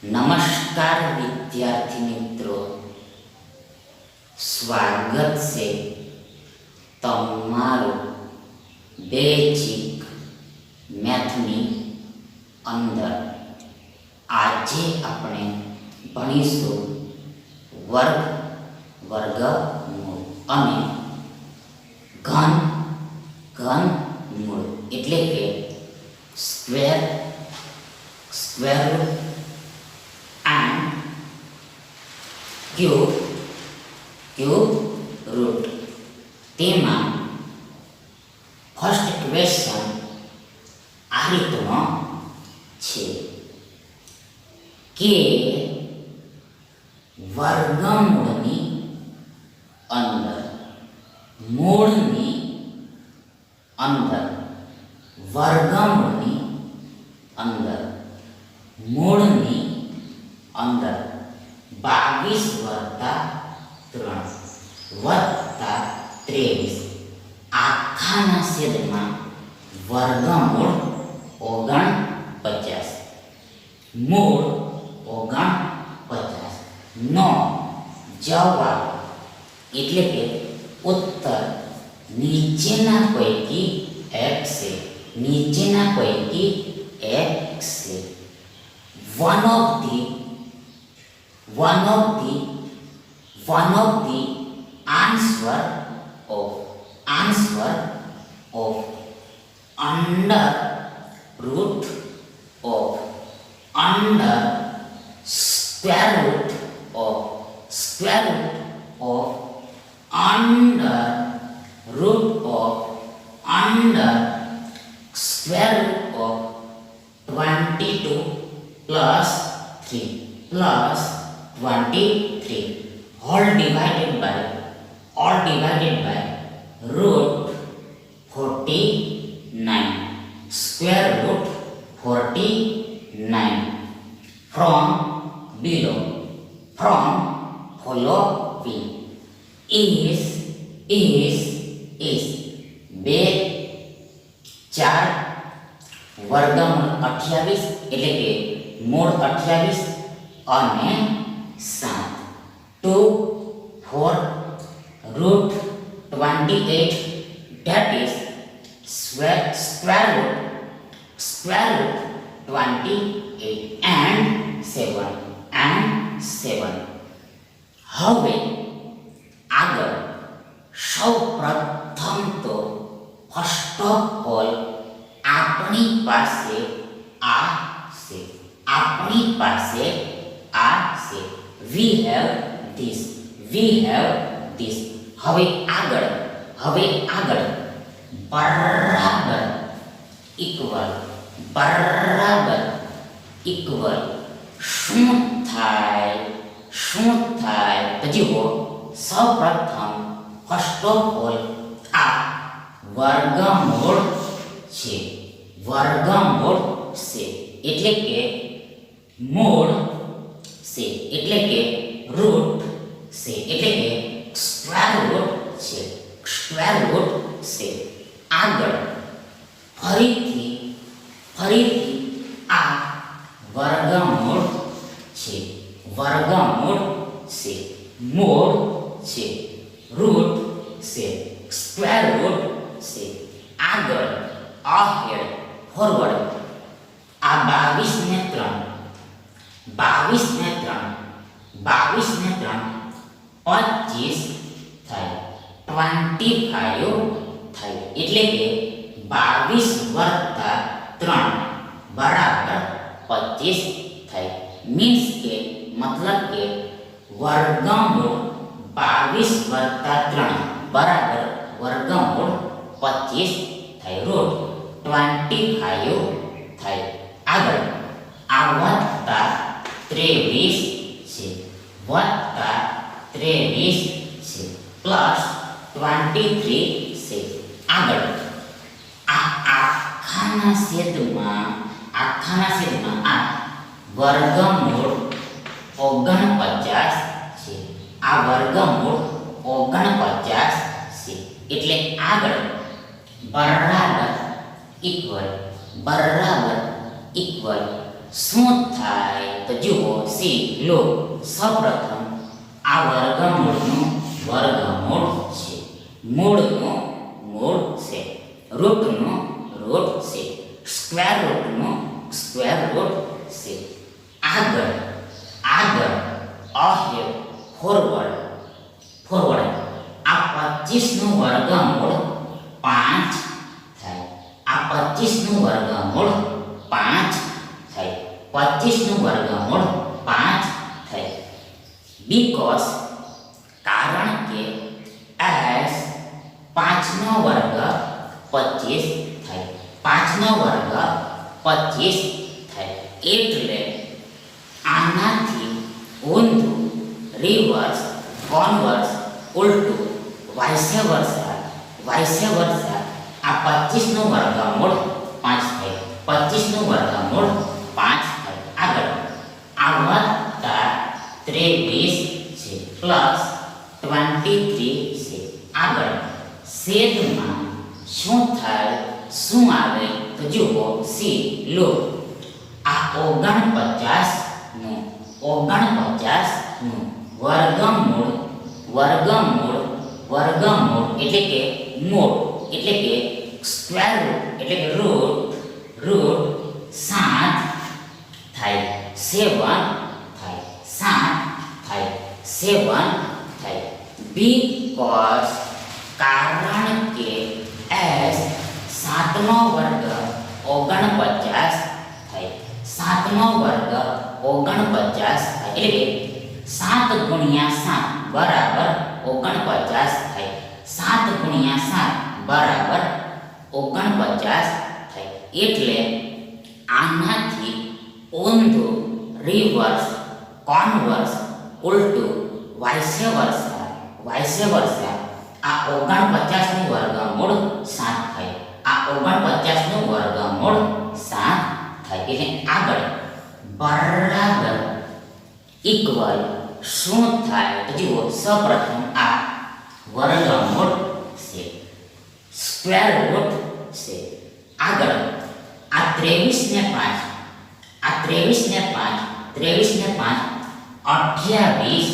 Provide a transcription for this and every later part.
નમસ્કાર વિદ્યાર્થી મિત્રો, સ્વાગત છે તમારું બેઝિક મેથની અંદર. આજે આપણે ભણીશું વર્ગમૂળ અને ઘનમૂળ એટલે કે square root and cube root. તેમાં ફર્સ્ટ ક્વેશ્ચન આ રીતનો છે કે વર્ગમૂળની અંદર મૂળની અંદર વર્ગમૂળની અંદર મૂળની અંદર 22 વત્તા 3 + 23 આખાના છેદમાં વર્ગમૂળ 49 મૂળ 49 નો જવાબ એટલે કે ઉત્તર નીચેના પૈકી એક છે. નીચેના પૈકી એક છે. One of the answer of under root of under square root of under root of under square root of 22 plus 23 all divided by root 49 square root 49 from following is 2 4 વર્ગમૂળ 28 એટલે કે મૂળ 28 અને 7 2 4 root 28 that is square root 28 and 7 હવે આગળ સૌપ્રથમ તો first of all આપણી પાસે આ છે we have this હવે આગળ બરાબર ઇક્વલ શું થાય તો જુઓ સૌપ્રથમ ફર્સ્ટ ઓફ ઓલ આ વર્ગમૂળ છે એટલે કે મૂળ છે એટલે કે રૂટ છે એટલે કે સ્ક્વેર રૂટ છે આગળ ફરીથી આ વર્ગમૂળ છે મૂળ છે રૂટ છે સ્ક્વેર રૂટ છે આગળ અહેડ ફોરવર્ડ આ 22 ને 3 25 થાય 25 થાય એટલે કે 22 + 3 બરાબર 25 થાય મીન્સ કે મતલબ કે વર્ગમૂળ 22 + 3 બરાબર વર્ગમૂળ 25 થાય રૂટ 25 થાય આગળ આ વત્તા 23 છે પ્લસ 23 છે આગળ આ આખાના છેદમાં આ વર્ગમૂળ 49 છે. આ વર્ગમૂળ 49 છે એટલે આગળ બરાબર ઇક્વલ શું થાય તો જુઓ સી લો, સૌપ્રથમ આ વર્ગમૂળનું વર્ગમૂળ છે, મૂળનું મૂળ છે, રૂટનું રૂટ છે, સ્ક્વેર રૂટનું સ્ક્વેર રૂટ છે. આગળ અહેડ, ફોરવર્ડ આ 25નું વર્ગમૂળ 5 થાય. આ 25નું વર્ગમૂળ 5 થાય. 25નું વર્ગમૂળ 5 થાય. બીકોઝ કારણ કે એસ 5નો વર્ગ 25 થાય. 5નો વર્ગ 25 થાય. એટલે આનાથી ઊંધું, રિવર્સ, કોન્વર્સ, ઉલટું, વાઇસે વર્સા આ 25નું વર્ગમૂળ 5 થાય. 25નું વર્ગમૂળ 5 થાય. આગળ આવતા 23 છે પ્લસ 23 છે. આગળ છેદમાં શું થાય, શું આવે તો જુઓ, સી લો. આ 49નું વર્ગમૂળ એટલે કે મૂળ એટલે કે સ્ક્વેર રૂટ એટલે કે રૂટ 7 થાય. 7 થાય. 7 થાય. 7 થાય. બીકોઝ કારણ કે એસ 7નો વર્ગ 49 થાય. 7નો વર્ગ 49 થાય. એટલે કે 7 ગુણ્યા 7 બરાબર 49 થાય. 7 ગુણ્યા 7 બરાબર 49 થાય. એટલે આનાથી ઊંધું, રિવર્સ, કોન્વર્સ, ઉલટું, વાઇસે વર્સા આ 49નું વર્ગમૂળ 7 થાય. આ 49નું વર્ગમૂળ 7 થાય. એટલે આગળ બરાબર ઇક્વલ શું થાય તો જુઓ, સૌપ્રથમ આ વર્ગમૂળ છે, સ્ક્વેર રૂટ છે. આગળ આ 23 ને 5 28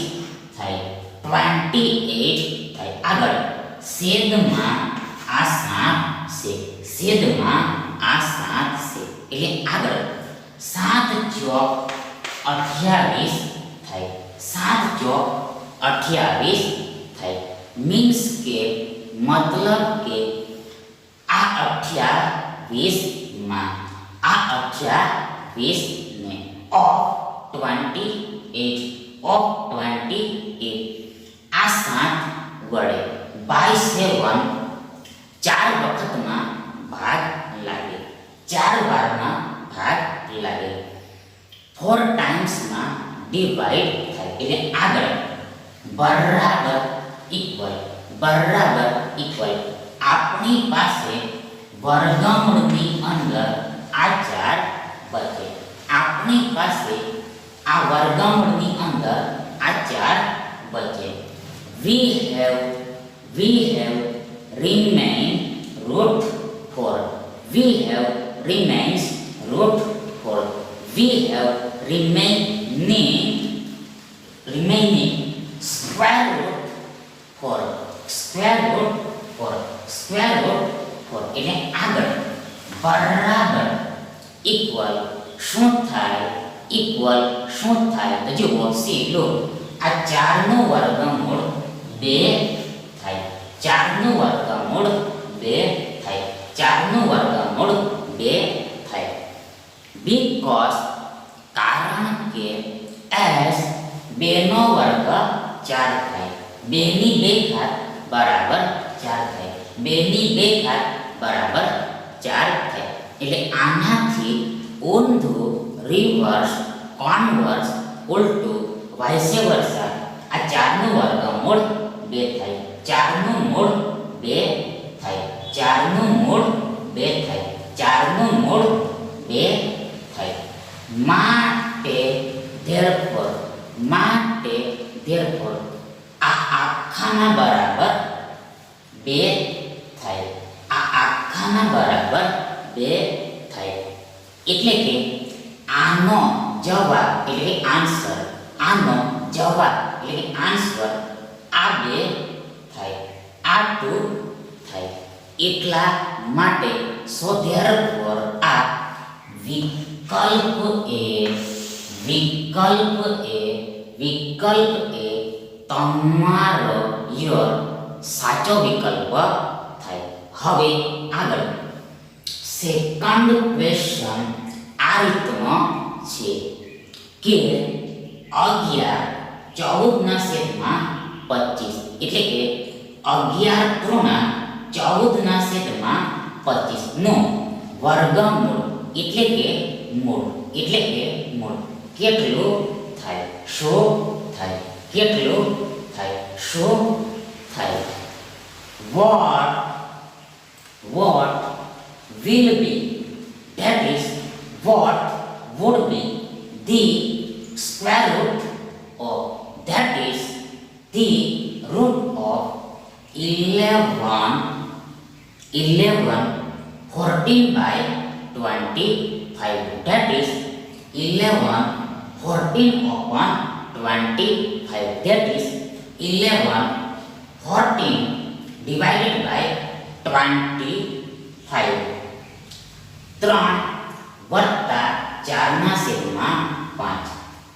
થાય. 28 થાય. આગળ છેદમાં આ 7 છે, એટલે આગળ 7 ચોક 28 થાય. 7 ચોક 28 થાય. મીન્સ કે મતલબ કે આ 28 ને ઓફ 28 આ 7 વડે બાય 7 4 વખતમાં ભાગ લાગે, 4 વારમાં ભાગ લાગે, 4 ટાઈમ્સમાં ડિવાઈડ થાય. એટલે આગળ બરાબર ઇક્વલ આપણી પાસે વર્ગમૂળની અંદર આ 4 બચે. આપણી પાસે આ વર્ગમૂળની અંદર આ 4 બચે. we have remain root 4. we have remains root 4. we have remaining square root 4. એટલે આગળ બરાબર ઇક્વલ શું થાય તો જુઓ, સી લો. આ 4નું વર્ગમૂળ 2 થાય. 4નું વર્ગમૂળ 2 થાય. 4નું વર્ગમૂળ 2 થાય. બીકોઝ કારણ કે એસ 2નો વર્ગ 4 થાય. 2 ની 2 ઘાત બરાબર 4 થાય. 2 ની 2 ઘાત બરાબર 4 થાય. એટલે આનાથી ઊંધું, રિવર્સ, કોન્વર્સ, ઉલટું, વાઇસે વર્સા આ 4નું વર્ગમૂળ 2 થાય. 4નું મૂળ 2 થાય. 4નું મૂળ 2 થાય. 4નું મૂળ 2 થાય. માટે ધેરફોર આ આખાના બરાબર 2 થાય. આ આખાના બરાબર 2 થાય. એટલે કે આનો જવાબ એટલે કે આન્સર, આનો જવાબ એટલે કે આન્સર આ બે થાય, આ ટુ થાય. એટલા માટે સો ધેરફોર આ વિકલ્પ એ તમારો યોર સાચો વિકલ્પ થાય. હવે આગળ સેકન્ડ ક્વેશ્ચન આ રીતનો છે કે 11 14 ના છેદમાં 25 એટલે કે 11 પૂર્ણાંક 14 ના છેદમાં 25 નો વર્ગમૂળ એટલે કે મૂળ કેટલું થાય? શું થાય? કેટલું થાય? શું થાય? what will be, that is what would be the square root of, that is the root of 11 14 by 25, that is 11 14 upon 25, that is 11 14 divided by 25. 3 વત્તા 4 ના છેદમાં 5,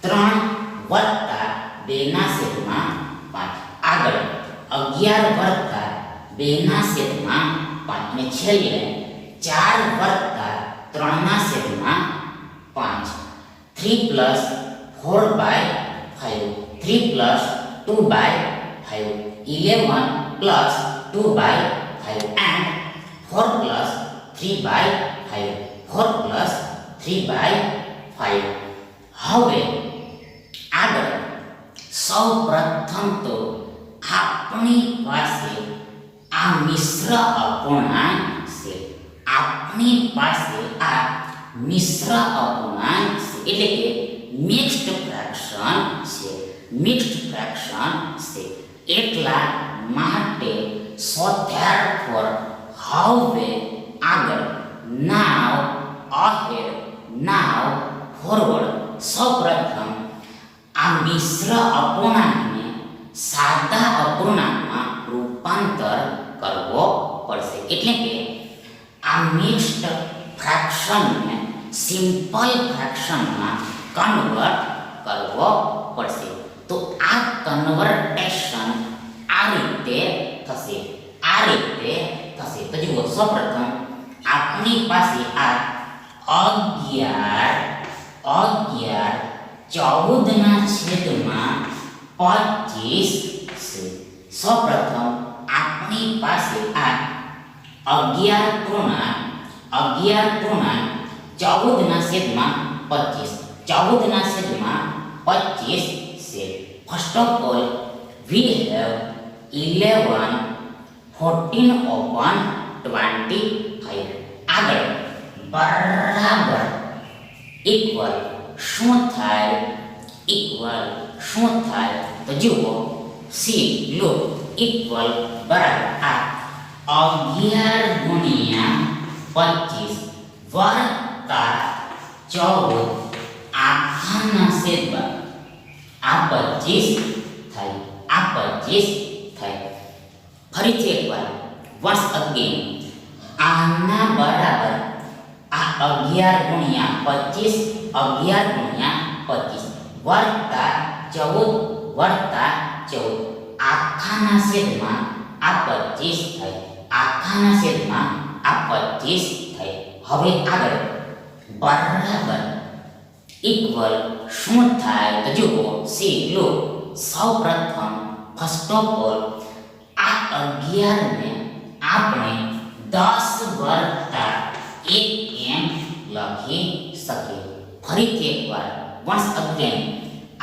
3 વત્તા 2 ના છેદમાં 5. આગળ 11 વત્તા 2 ના છેદમાં 5 ને છેલ્લે 4 વત્તા 3 ના છેદમાં 5. 3 plus 4 by 5, 3 plus 2 by 5, 11 plus 2 by 5 and 4 plus 3 by 5, 4 plus 3 by 5. હવે આગળ સૌ પ્રથમ તો આપણી પાસે આ મિશ્ર અપૂર્ણાંક છે, આપણી પાસે આ મિશ્ર અપૂર્ણાંક છે એટલે કે મિક્સ્ડ ફ્રેક્શન છે, મિક્સ્ડ ફ્રેક્શન છે. એટલા માટે સો ધેરફોર હવે આગળ નાવ અહેડ નાવ ફોરવર્ડ સૌપ્રથમ આ મિશ્ર અપૂર્ણાંકને સાદા અપૂર્ણાંકમાં રૂપાંતર કરવો પડશે. એટલે કે આ મિક્સ્ડ ફ્રેક્શનને સિમ્પલ ફ્રેક્શનમાં કન્વર્ટ કરવો પડશે. તો આ કન્વર્ટેશન આ રીતે થશે, આ રીતે થશે. તો જુઓ સૌપ્રથમ આપણી પાસે આ 11 14 ના છેદમાં 25 છે. સૌપ્રથમ આપણી પાસે આ 11 પૂર્ણાંક 14 ના છેદમાં 25, 14 ના છેદમાં 25 છે. First of all we have 11 14 upon 25. આગળ બરાબર ઇક્વલ શું થાય? ઇક્વલ શું થાય? તો જુઓ સી લો ઇક્વલ બરાબર આ 11 ગુણ્યા 25 વત્તા 14 આખાના છેદમાં આ 25 થાય, આ 25 થાય. ફરીથી એકવાર વન્સ અગેન આના બરાબર આ 11 ગુણ્યા 25 11 ગુણ્યા 25 વત્તા 14 આખાના છેદમાં આ 25 થાય, આખાના છેદમાં આ 25 થાય. હવે આગળ બરાબર ઇક્વલ શું થાય? તો જુઓ સી લો સૌપ્રથમ ફર્સ્ટ ઓફ ઓલ આ 11 ને આપણે 10 વત્તા 1 એમ લખી શકીએ. ફરીથી એકવાર વન્સ અગેન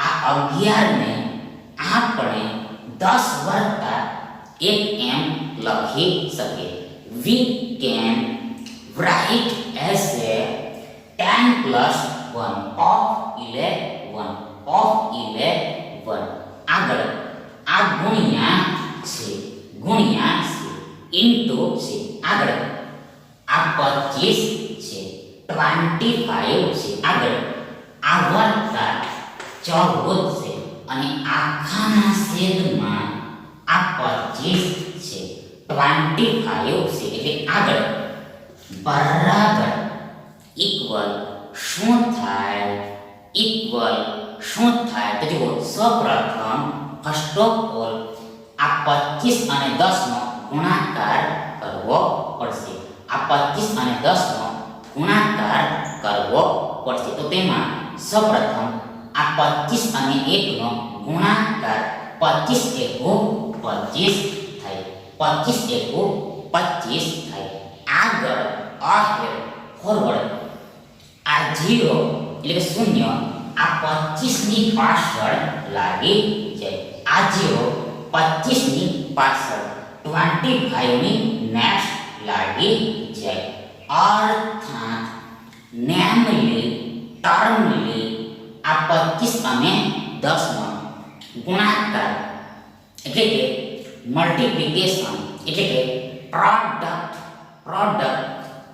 આ 11 ને આપણે 10 વત્તા 1 એમ લખી શકીએ. we can write as a 10 plus 1 of 11 આગળ આ ગુણ્યા છે ઇન્ટુ છે. આગળ આ 25 છે, 25 છે. આગળ આ આ વત્તા 14 છે અને આખાના છેદમાં આ 25 છે, 25 છે. એટલે આગળ બરાબર ઇક્વલ શું થાય? ઇક્વલ શું થાય? તો જુઓ, સૌપ્રથમ ફર્સ્ટ ઓફ ઓલ આ 25 અને 10 નો ગુણાકાર કરવો પડશે. આ 25 અને 10 નો ગુણાકાર કરવો પડશે. તો તેમાં સૌપ્રથમ આ 25 અને 1 નો ગુણાકાર 25 એકુ 25 થાય. 25 એકુ 25 થાય. આગળ અહેડ ફોરવર્ડ આ 0 એટલે કે શૂન્ય આ 25 ની પાછળ લાગી જાય. આ 0 25 ની પાછળ 25 ની નેક્સ્ટ લાગી જાય. અર્થાત નેમલી ટર્મલી આ 25 અને 10 નો ગુણાકાર એટલે કે મલ્ટીપ્લિકેશન એટલે કે પ્રોડક્ટ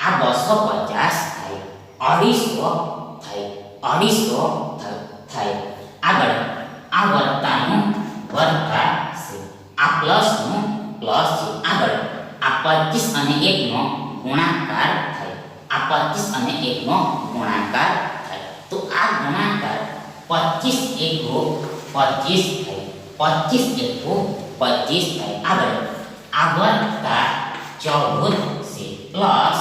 આ 250 થાય, 250 થાય, 250 થાય. આગળ આ વર્તાનું વર્તા છે, આ પ્લસનું પ્લસ છે. આગળ આ 25 અને 1 નો ગુણાકાર થાય, આ 25 અને 1 નો ગુણાકાર થાય. તો આ ગુણાકાર 25 એકુ 25 થાય, 25 એકુ 25 થાય. આગળ આ વર્તા 14 છે પ્લસ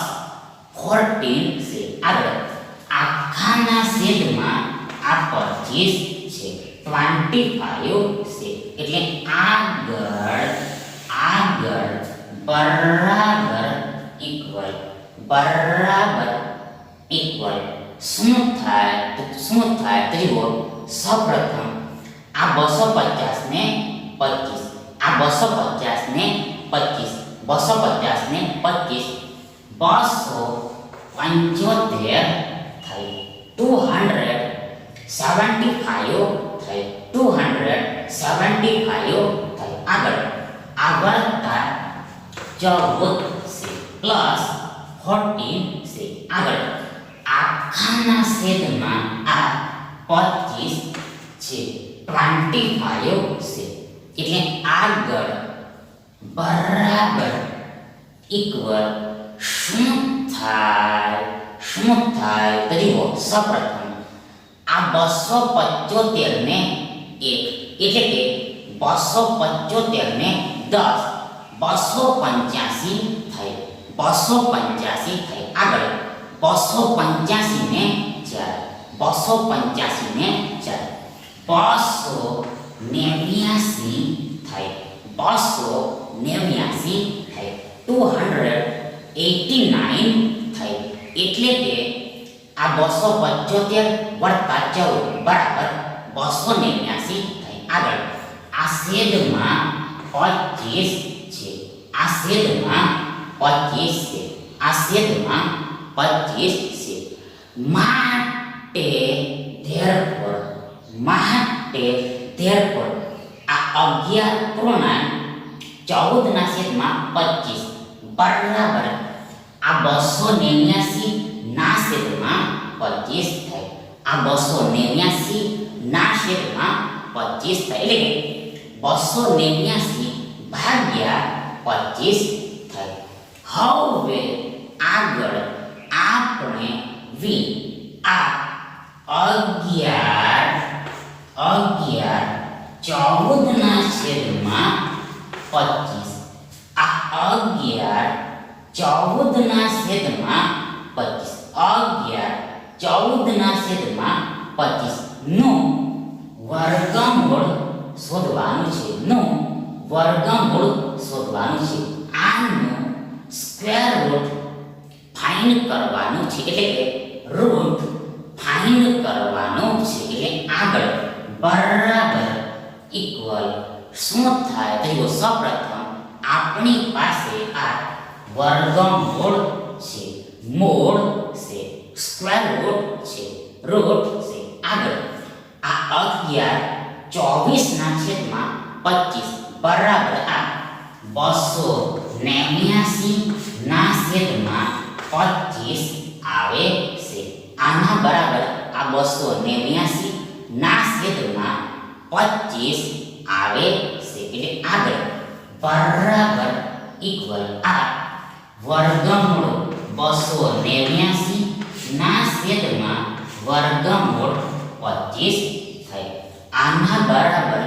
14 છે. આગળ આખાના છેદમાં આ 25 છે, 25 છે. એટલે આગળ બરાબર ઇક્વલ શું થાય? તો જુઓ, સૌપ્રથમ આ 250 ને 25, આ 250 ને 25, 250 ને 25 275 થાય, 275 થાય, 275 થાય. આગળ આ વર્તા 14 છે પ્લસ 14 છે. આગળ આખાના છેદમાં આ 25 છે, 25 છે. એટલે આગળ બરાબર ઇક્વલ શું થાય? તો જુઓ, સૌપ્રથમ આ 275 ને 1 એટલે કે 275 ને 10 285 થાય, 285 થાય. આગળ 285 ને 4, 285 ને 4 289 થાય, 289 થાય, 289 થાય. એટલે કે આ 275 વત્તા 14 બરાબર 289 થાય. આગળ આ છેદમાં 25 છે, આ છેદમાં 25 છે, આ છેદમાં 25 છે. માટે therefore આ 11 પૂર્ણાંક 14 ના છેદમાં 25 બરાબર આ 289 ના છેદમાં 25 થાય. આ 289 ના છેદમાં 25 થાય. એટલે કે 289 ભાગ્યા 25 થાય. હવે આગળ આપણે આ 11 14 ના છેદમાં 25, આ 11 14 ના છેદમાં 25, 11 14 ના છેદમાં 25 નું વર્ગમૂળ શોધવાનું છે, આનું સ્ક્વેર રૂટ ફાઇન્ડ કરવાનું છે. એટલે કે રૂટ ફાઇન્ડ કરવાનું છે. એટલે આગળ બરાબર ઇક્વલ શું થાય? તો સૌપ્રથમ આપણી પાસે આ વર્ગમૂળ છે, મૂળ છે, સ્ક્વેર રૂટ છે, આગળ આ 11 24 ના છેદમાં 25 બરાબર આ 289 ના છેદમાં 25 આવે છે. આના બરાબર આ 289 ના છેદમાં 25 આવે છે. એટલે આગળ બરાબર ઇક્વલ આ વર્ગમૂળ 289 ના છેદમાં વર્ગમૂળ 25 થાય. આના બરાબર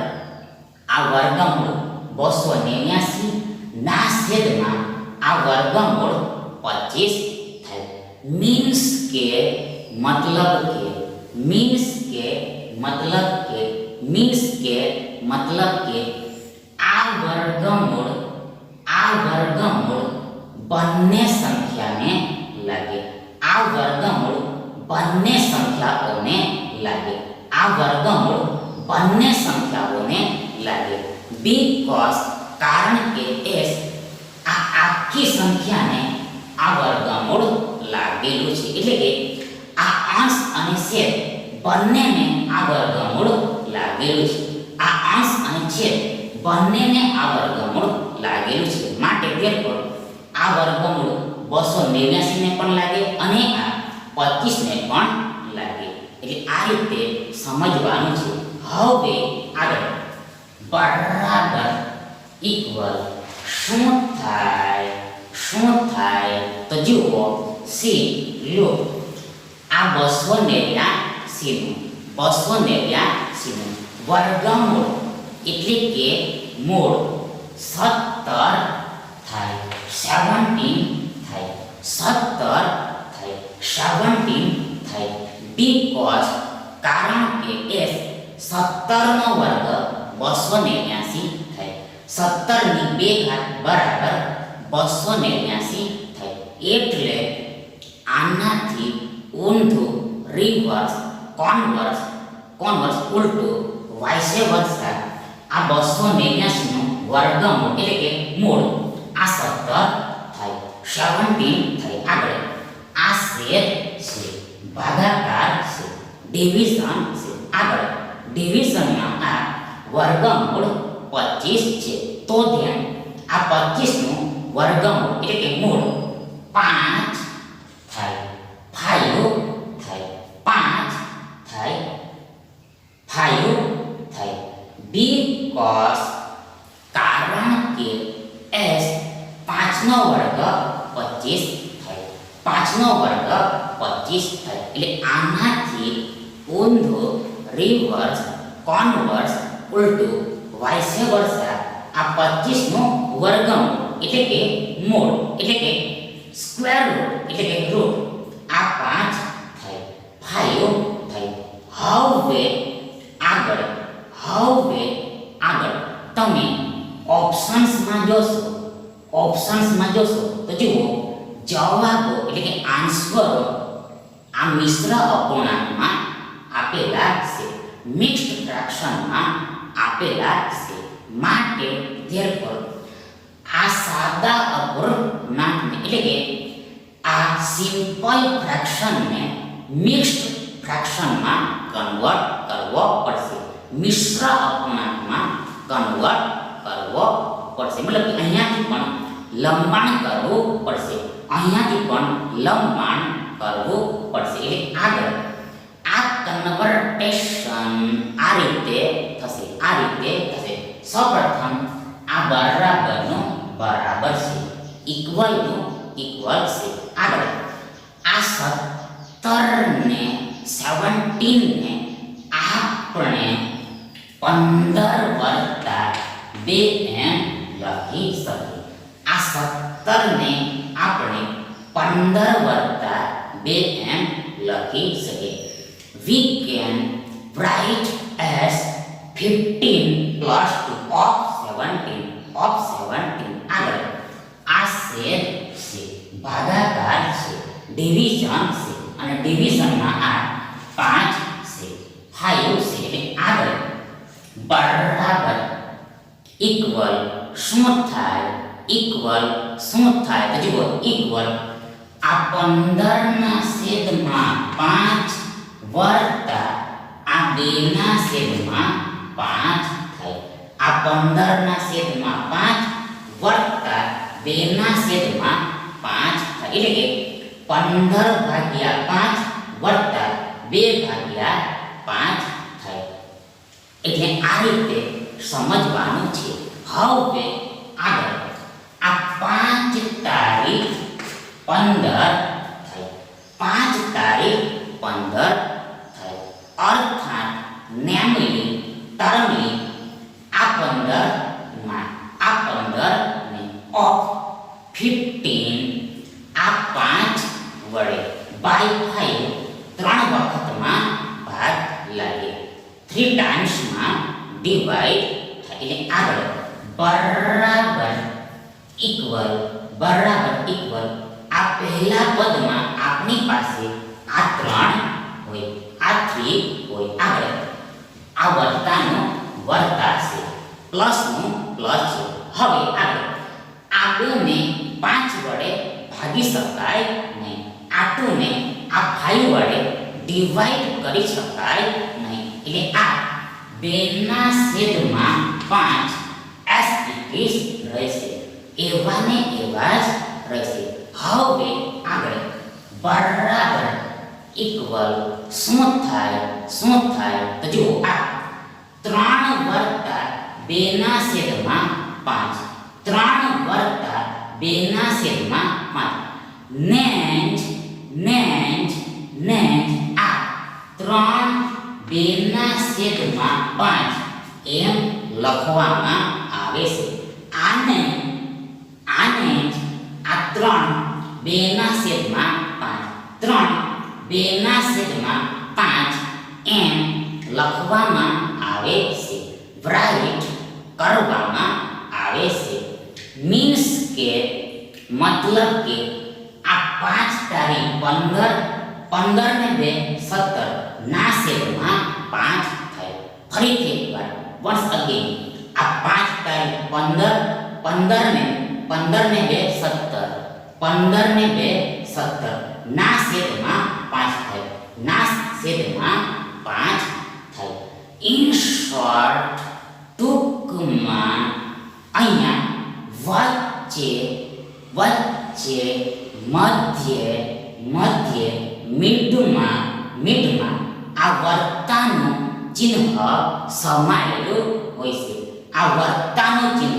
આ વર્ગમૂળ 289 ના છેદમાં આ વર્ગમૂળ 25 થાય. મીન્સ કે મતલબ કે આ વર્ગમૂળ બંને સંખ્યાને લાગે. આ વર્ગમૂળ બંને સંખ્યાઓને લાગે. બીકોઝ કારણ કે s આ આખી સંખ્યાને આ વર્ગમૂળ લાગેલું છે. એટલે કે આ અંશ અને છેદ બંનેને આ વર્ગમૂળ લાગેલું છે. આ અંશ અને છેદ બંનેને આ વર્ગમૂળ લાગેલું છે. માટે therefore આ વર્ગમૂળ 289 ને પણ લાગે અને આ 25 ને પણ લાગે. એટલે આ રીતે સમજવાનું છે. હવે આગળ બરાબર ઇક્વલ શું થાય તો જુઓ સી લો આ 289 નું વર્ગમૂળ એટલે કે મૂળ 17 થાય 17 થાય બીકોઝ કારણ કે s 17 નો વર્ગ 289 થાય. 17 ની 2 ઘાત બરાબર 289 થાય. એટલે આનાથી ઊંધું રિવર્સ કોન્વર્સ ઉલટું વાઇસે વર્સા આ 289 નું વર્ગમૂળ એટલે કે મૂળ આ 17 થાય 17 થાય. આગળ આ છેદ છે, ભાગાકાર છે, ડિવિઝન છે. આગળ ડિવિઝનમાં આ વર્ગમૂળ 25 છે. તો ધ્યાન આ 25 નું વર્ગમૂળ એટલે કે મૂળ 5 થાય 5 થાય બીકોઝ કારણ કે s 5 નો વર્ગ 25 થાય 5 નો વર્ગ 25 થાય. એટલે આનાથી ઊંધું રિવર્સ કોન્વર્સ ઉલટું વાઇસે વર્સા આ 25 નું વર્ગમૂળ એટલે કે મૂળ એટલે કે સ્ક્વેર રૂટ એટલે કે રૂટ આ 5 થાય 5 થાય. હવે આગળ તમે ઓપ્શન્સમાં જોશો તો જુઓ જવાબો એટલે કે આન્સરો આ મિશ્ર અપૂર્ણાંકમાં આપેલા છે, મિક્સ્ડ ફ્રેક્શનમાં આપેલા છે. માટે therefore આ સાદા અપૂર્ણાંકને એટલે કે આ સિમ્પલ ફ્રેક્શનને મિક્સ્ડ ફ્રેક્શનમાં કન્વર્ટ કરવો પડશે, મિશ્ર અપૂર્ણાંકમાં કન્વર્ટ કરવો પડશે. મતલબ કે અહીંયાથી પણ લંબાણ કરવું પડશે, અહીંયાથી પણ લંબાણ કરવું પડશે. એટલે આગળ આ કન્વર્ટેશન આ રીતે થશે. સૌપ્રથમ આ બરાબરનું બરાબર છે, ઇક્વલનું ઇક્વલ છે. આગળ આ 17 ને 17 ને આપણે 15 વત્તા 2 એમ લખી શકીએ. આ 17 ને આપણે 15 વત્તા 2 એમ લખી શકીએ. We can write as 15 plus 2 of 17 આગળ આ છેદ છે, ભાગાકાર છે, ડિવિઝન છે અને ડિવિઝનમાં આ 5 છે 5 છે. એટલે આગળ બરાબર ઇક્વલ શું થાય તો જુઓ ઇક્વલ આ 15 ના છેદમાં 5 વત્તા આ 2 ના છેદમાં 5 થાય. આ 15 ના છેદમાં 5 વત્તા 2 ના છેદમાં 5 થાય. એટલે કે 15 ભાગ્યા 5 વત્તા 2 ભાગ્યા 5 થાય. એટલે આ રીતે સમજવાનું છે. હવે આગળ આ 5 તારીખ 15 થાય. 5 તારીખ 15 થાય. અર્થાત નેમલી ટર્મલી આ 15 ને ઓફ 15 આ 5 વડે બાય 5 3 વખતમાં ભાગ લાગે. 3 ટાઈમ્સમાં ડિવાઈડ થાય. એટલે આગળ બરાબર ઇક્વલ આ પહેલા પદમાં આપણી પાસે આ 3 હોય, આ 3 હોય. આગળ આ વર્તાનો વર્તા છે, પ્લસનું પ્લસ છે. હવે આગળ આ 2 ને 5 વડે ભાગી શકાય નહીં. આ 2 ને આ 5 વડે ડિવાઈડ કરી શકાય નહીં. એટલે આ 2/5 એસ ઇટ ઇઝ રહેશે. એવા ને એવા જ રહેશે. હવે આગળ બરાબર ઇક્વલ શું થાય તો જુઓ આ 3 વત્તા 2/5 3 વત્તા 2/5 નેજ આ 3 2/5 એમ લખવામાં આવે છે. આને આ 3 2/5 એમ લખવામાં આવે છે, રાઈટ કરવામાં આવે છે. મીન્સ કે મતલબ કે આ 5 તારીખ 15 ને 2 17 ના છેદમાં 5 થાય. ફરીથી એકવાર વન્સ અગેન આ 5 તારીખ 15 ને 2 17 15 ને 2 17 ના છેદમાં 5 થાય. ના છેદમાં 5 થાય. ઇન શોર્ટ ટૂંકમાં અહીંયા વચ્ચે મધ્ય મિડમાં આ વર્તાનું ચિહ્ન સમાયેલું હોય છે. આ વર્તાનું ચિહ્ન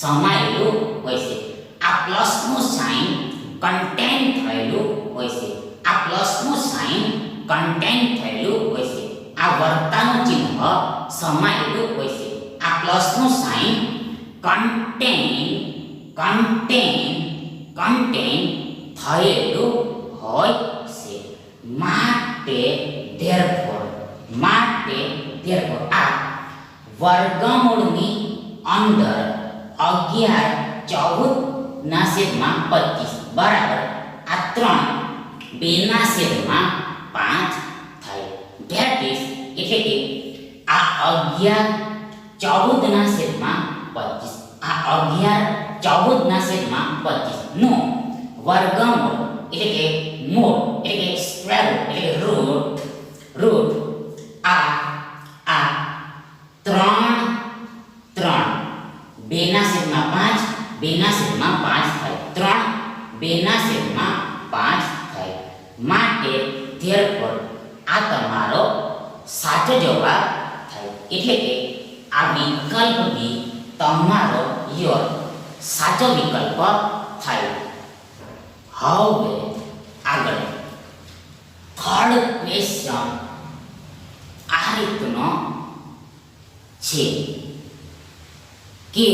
સમાયેલું હોય છે. આ પ્લસનું સાઇન કન્ટેન થયેલું હોય છે. આ પ્લસનું સાઇન કન્ટેન થયેલું હોય છે. આ વર્તાનું ચિહ્ન સમાયેલું હોય છે. આ પ્લસનું સાઇન કન્ટેન થયેલું હોય છે. માટે therefore આ વર્ગમૂળની અંદર 11 14 ના છેદમાં 25 બરાબર આ 3 2/5 થાય. ધેટ ઇઝ એટલે કે આ 11 14 ના છેદમાં 25 આ 11 14 ના છેદમાં 25 નો વર્ગમૂળ એટલે કે મૂળ એટલે કે સ્ક્વેર એટલે કે રૂટ આ 3 2/5 થાય. 3 2/5 થાય. માટે therefore આ તમારો સાચો જવાબ થાય. એટલે કે આ વિકલ્પ બી તમારો સાચો વિકલ્પ થાય. હવે આગળ થર્ડ ક્વેશ્ચન આ રીતનો છે કે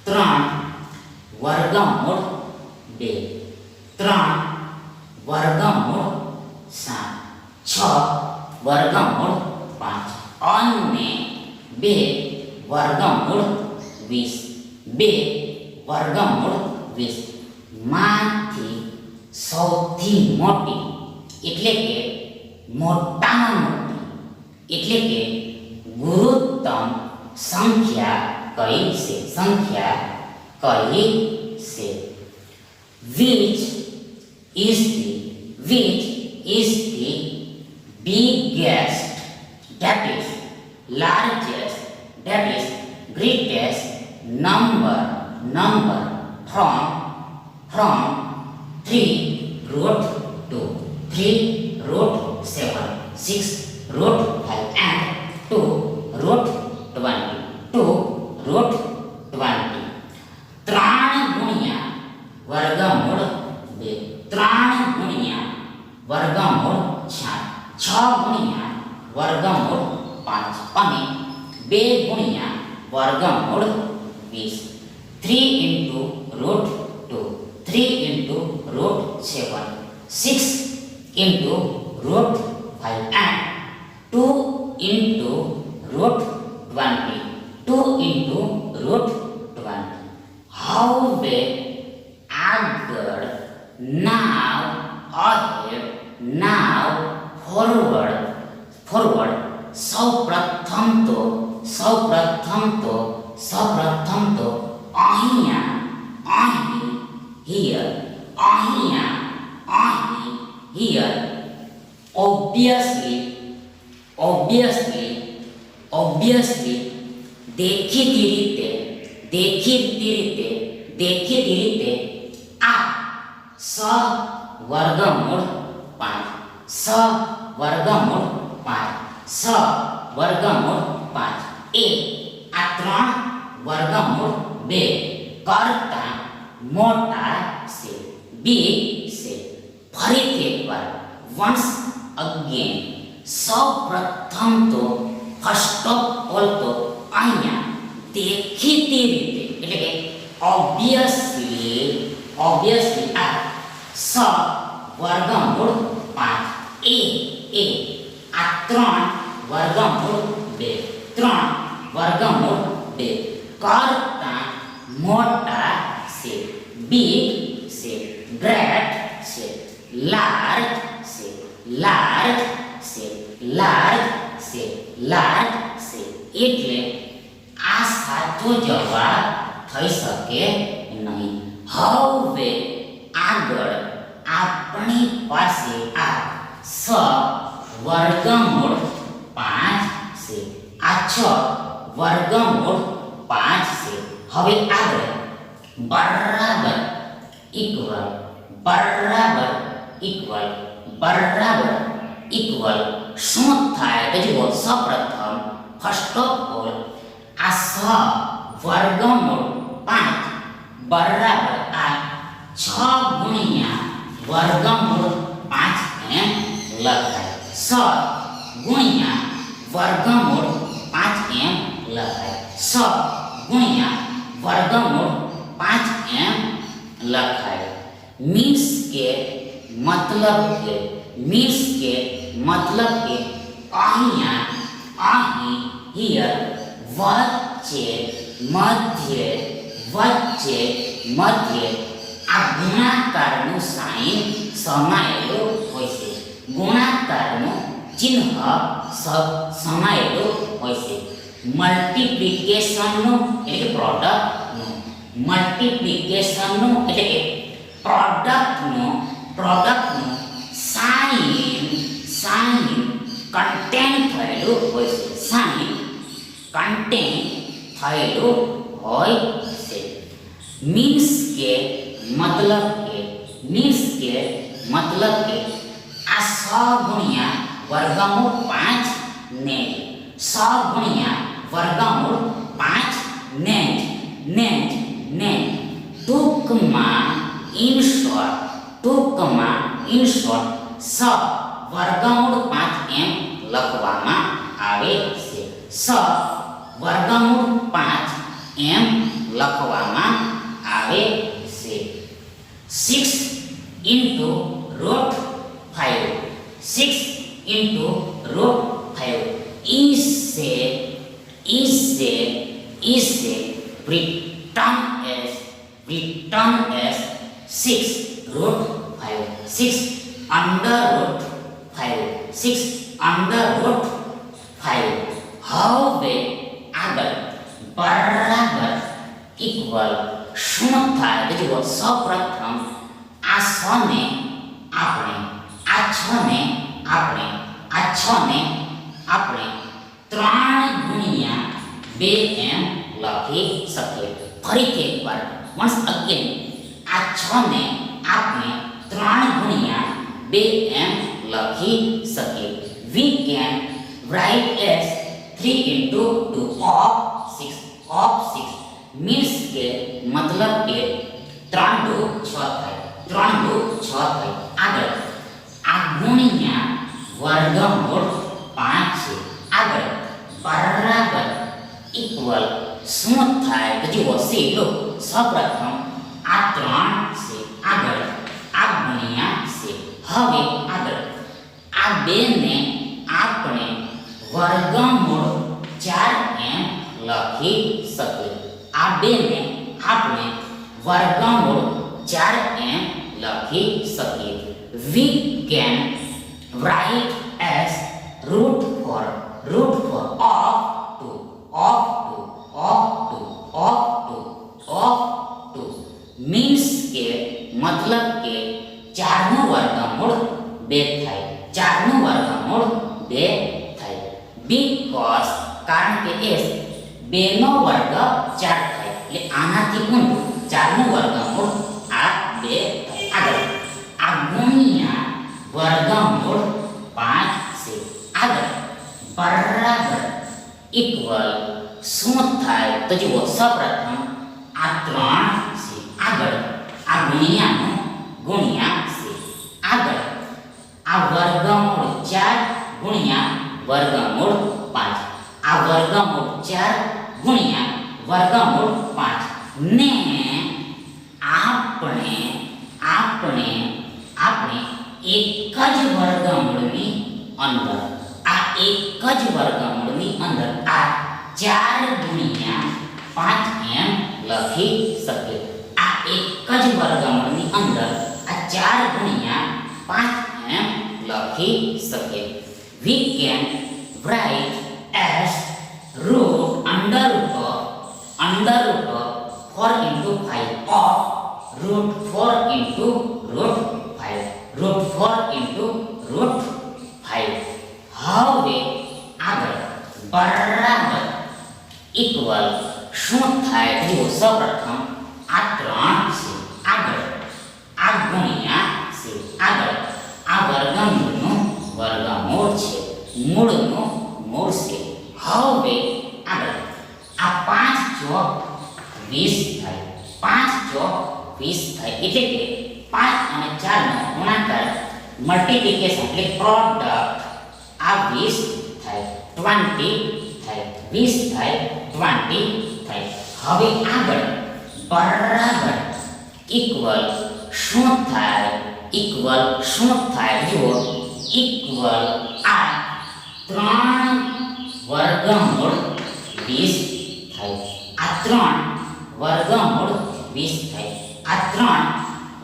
3 વર્ગમૂળ 2 3 વર્ગમૂળ 7 6 વર્ગમૂળ 5 અને 2 વર્ગમૂળ 20 2 વર્ગમૂળ 20 માંથી સૌથી મોટી એટલે કે મોટામાં મોટી એટલે કે ગુરુત્તમ સંખ્યા કઈ છે which is the biggest, that is largest, that is greatest number from 3 root 2 3 root 7, 6 root 5 and 2 root 20, 2 root 20. 3 ગુણ્યા વર્ગમૂળ 2, 3 ગુણ્યા વર્ગમૂળ 4, 6 ગુણ્યા વર્ગમૂળ 5 અને 2 ગુણ્યા વર્ગમૂળ 20. 3 into root 2, 3 into root 7, 6 into root 5 and 2 into root 20, 2 into root 20. હવે આગળ now ahead now forward સૌપ્રથમ તો અહીંયા અહીં here અહીંયા અહીં here obviously દેખીતી રીતે આ વર્ગમૂળ 5 એ આ 3 વર્ગમૂળ 2 કરતા મોટા છે, big છે. ફરીથી એકવાર once again સૌપ્રથમ તો ફર્સ્ટ ઓફ ઓલ તો અહીંયા દેખીતી રીતે એટલે કે obviously આ વર્ગમૂળ 5 એ આ 3 વર્ગમૂળ 2 કરતા મોટા છે, big છે, great છે, large છે. એટલે આ સાચો જવાબ થઈ શકે નહીં. હવે આગળ આપણી પાસે આ વર્ગમૂળ 5 છે, આ 6 વર્ગમૂળ 5 છે. હવે આગળ બરાબર ઇક્વલ શું થાય તો જુઓ. સૌપ્રથમ ફર્સ્ટ ઓફ ઓલ આ વર્ગમૂળ 5 બરાબર આ 6 ગુણ્યા વર્ગમૂળ 5 એમ લખાય. ગુણ્યા વર્ગમૂળ 5 એમ લખાય. ગુણ્યા વર્ગમૂળ 5 એમ લખાય. મીન્સ કે મતલબ કે અહીંયા અહીં here વચ્ચે મધ્ય આ ગુણાકારનું સાઇન સમાયેલું હોય છે, ગુણાકારનું ચિહ્ન સમાયેલું હોય છે. મલ્ટિપ્લિકેશનનું એટલે કે પ્રોડક્ટનું એટલે કે પ્રોડક્ટનું સાઇન કન્ટેન થયેલું હોય છે. મીન્સ કે મતલબ કે આ 100 ગુણ્યા વર્ગમૂળ 5 ને 100 ગુણ્યા વર્ગમૂળ 5 ને ટૂંકમાં ઇન શોર્ટ વર્ગમૂળ 5 એમ લખવામાં આવે છે. વર્ગમૂળ 5 એમ લખવામાં આવે છે. 6 into root 5 is written as 6 root 5, 6 under root 5. હવે આગળ બરાબર ઇક્વલ શું થાય તો જુઓ. સૌપ્રથમ આ 6 ને આપણે 3 ગુણ્યા 2 એમ લખી શકીએ. ફરીથી એકવાર once again આ 6 ને આપણે 3 ગુણ્યા 2 2 એમ લખી શકીએ. We can write as 3 into 2 of 6 means કે મતલબ કે 3 દુ 6 થાય. 3 દુ 6 થાય. આગળ આ ગુણ્યા વર્ગમૂળ 5 છે. આગળ બરાબર ઇક્વલ શું થાય તો જુઓ લો સૌપ્રથમ આ 3 છે. આગળ આ ગુણ્યા છે. હવે આગળ આ 2 ને આપણે વર્ગમૂળ 4 એમ લખી શકીએ. આ 2 ને આપણે વર્ગમૂળ 4 એમ લખી શકીએ. We can write as root 4 of 2 means કે મતલબ કે 4 નું વર્ગમૂળ 2 થાય. 4 નું વર્ગમૂળ 2 થાય. because કારણ કે s 2 નો વર્ગ 4 થાય એટલે આનાથી ઊંધું 4 નું વર્ગમૂળ આ 2 થાય. આગળ આ ગુણ્યા વર્ગમૂળ 5 છે. આગળ બરાબર ઇક્વલ શું થાય તો જુઓ સૌપ્રથમ આ 3 છે. આગળ આ ગુણ્યાનું ગુણ્યા છે. આગળ આ વર્ગમૂળ 4 ગુણ્યા વર્ગમૂળ 5. આ વર્ગમૂળ 4 ગુણ્યા વર્ગમૂળ 5 ને આપણે એક જ વર્ગમૂળની અંદર આ 4 ગુણ્યા 5 એમ લખી શકીએ. આ એક જ વર્ગમૂળની અંદર આ 4 ગુણ્યા 5 એમ લખી શકીએ. We can write as under root of 4 into 5 of root 4 into root 5. root 4 into root 5. હવે આગળ બરાબર ઇક્વલ શું થાય જુઓ સૌપ્રથમ આ 3 છે. આગળ આ ગુણ્યા છે. આગળ આ વર્ગમૂળનું વર્ગમૂળ છે. મૂળનું મૂળ છે. હવે આગળ આ 5 ચોક 20 થાય. 5 ચોક 20 થાય એટલે કે 5 અને 4 નો ગુણાકાર મલ્ટીપ્લિકેશન એટલે પ્રોડક્ટ આ 20 થાય 20 થાય 20 થાય 20 થાય. હવે આગળ બરાબર ઇક્વલ શું થાય જુઓ ઇક્વલ આ 3 વર્ગમૂળ 20 થાય. આ 3 વર્ગમૂળ 20 થાય. આ 3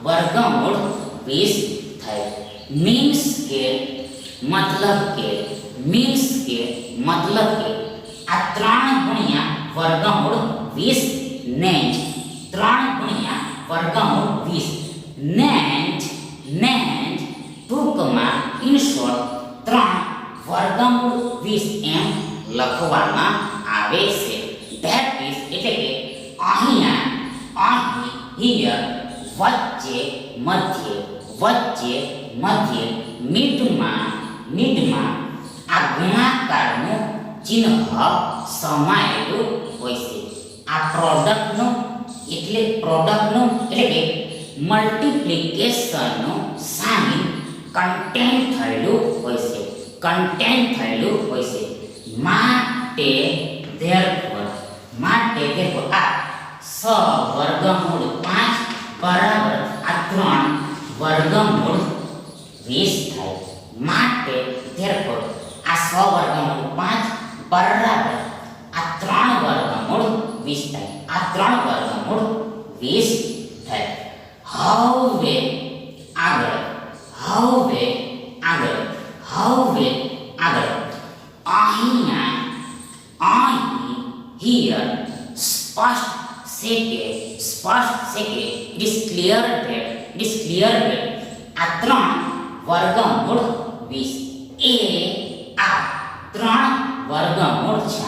વર્ગમૂળ 20 થાય. મીન્સ કે મતલબ કે આ 3 ગુણ્યા વર્ગમૂળ 20 ને 3 ગુણ્યા વર્ગમૂળ 20 ને ટૂંકમાં ઇન શોર્ટ 3 વર્ગમૂળ 20 એમ લખવામાં આવે છે. ધેટ ઇઝ એટલે કે અહીંયા હિયર વચ્ચે મધ્ય મિડમાં આ ગુણાકારનું ચિહ્ન સમાયેલું હોય છે. આ પ્રોડક્ટનું એટલે કે મલ્ટીપ્લિકેશનનું સાઇન કન્ટેન્ટ થયેલું હોય છે. માટે therefore આ વર્ગમૂળ 5 બરાબર આ 3 વર્ગમૂળ 20 થાય. માટે therefore આ વર્ગમૂળ 5 બરાબર આ 3 વર્ગમૂળ 20 થાય. આ 3 વર્ગમૂળ 20 થાય. હવે આગળ here સ્પષ્ટ છે કે it is clear that આ 3 વર્ગમૂળ 20 એ આ 3 વર્ગમૂળ 4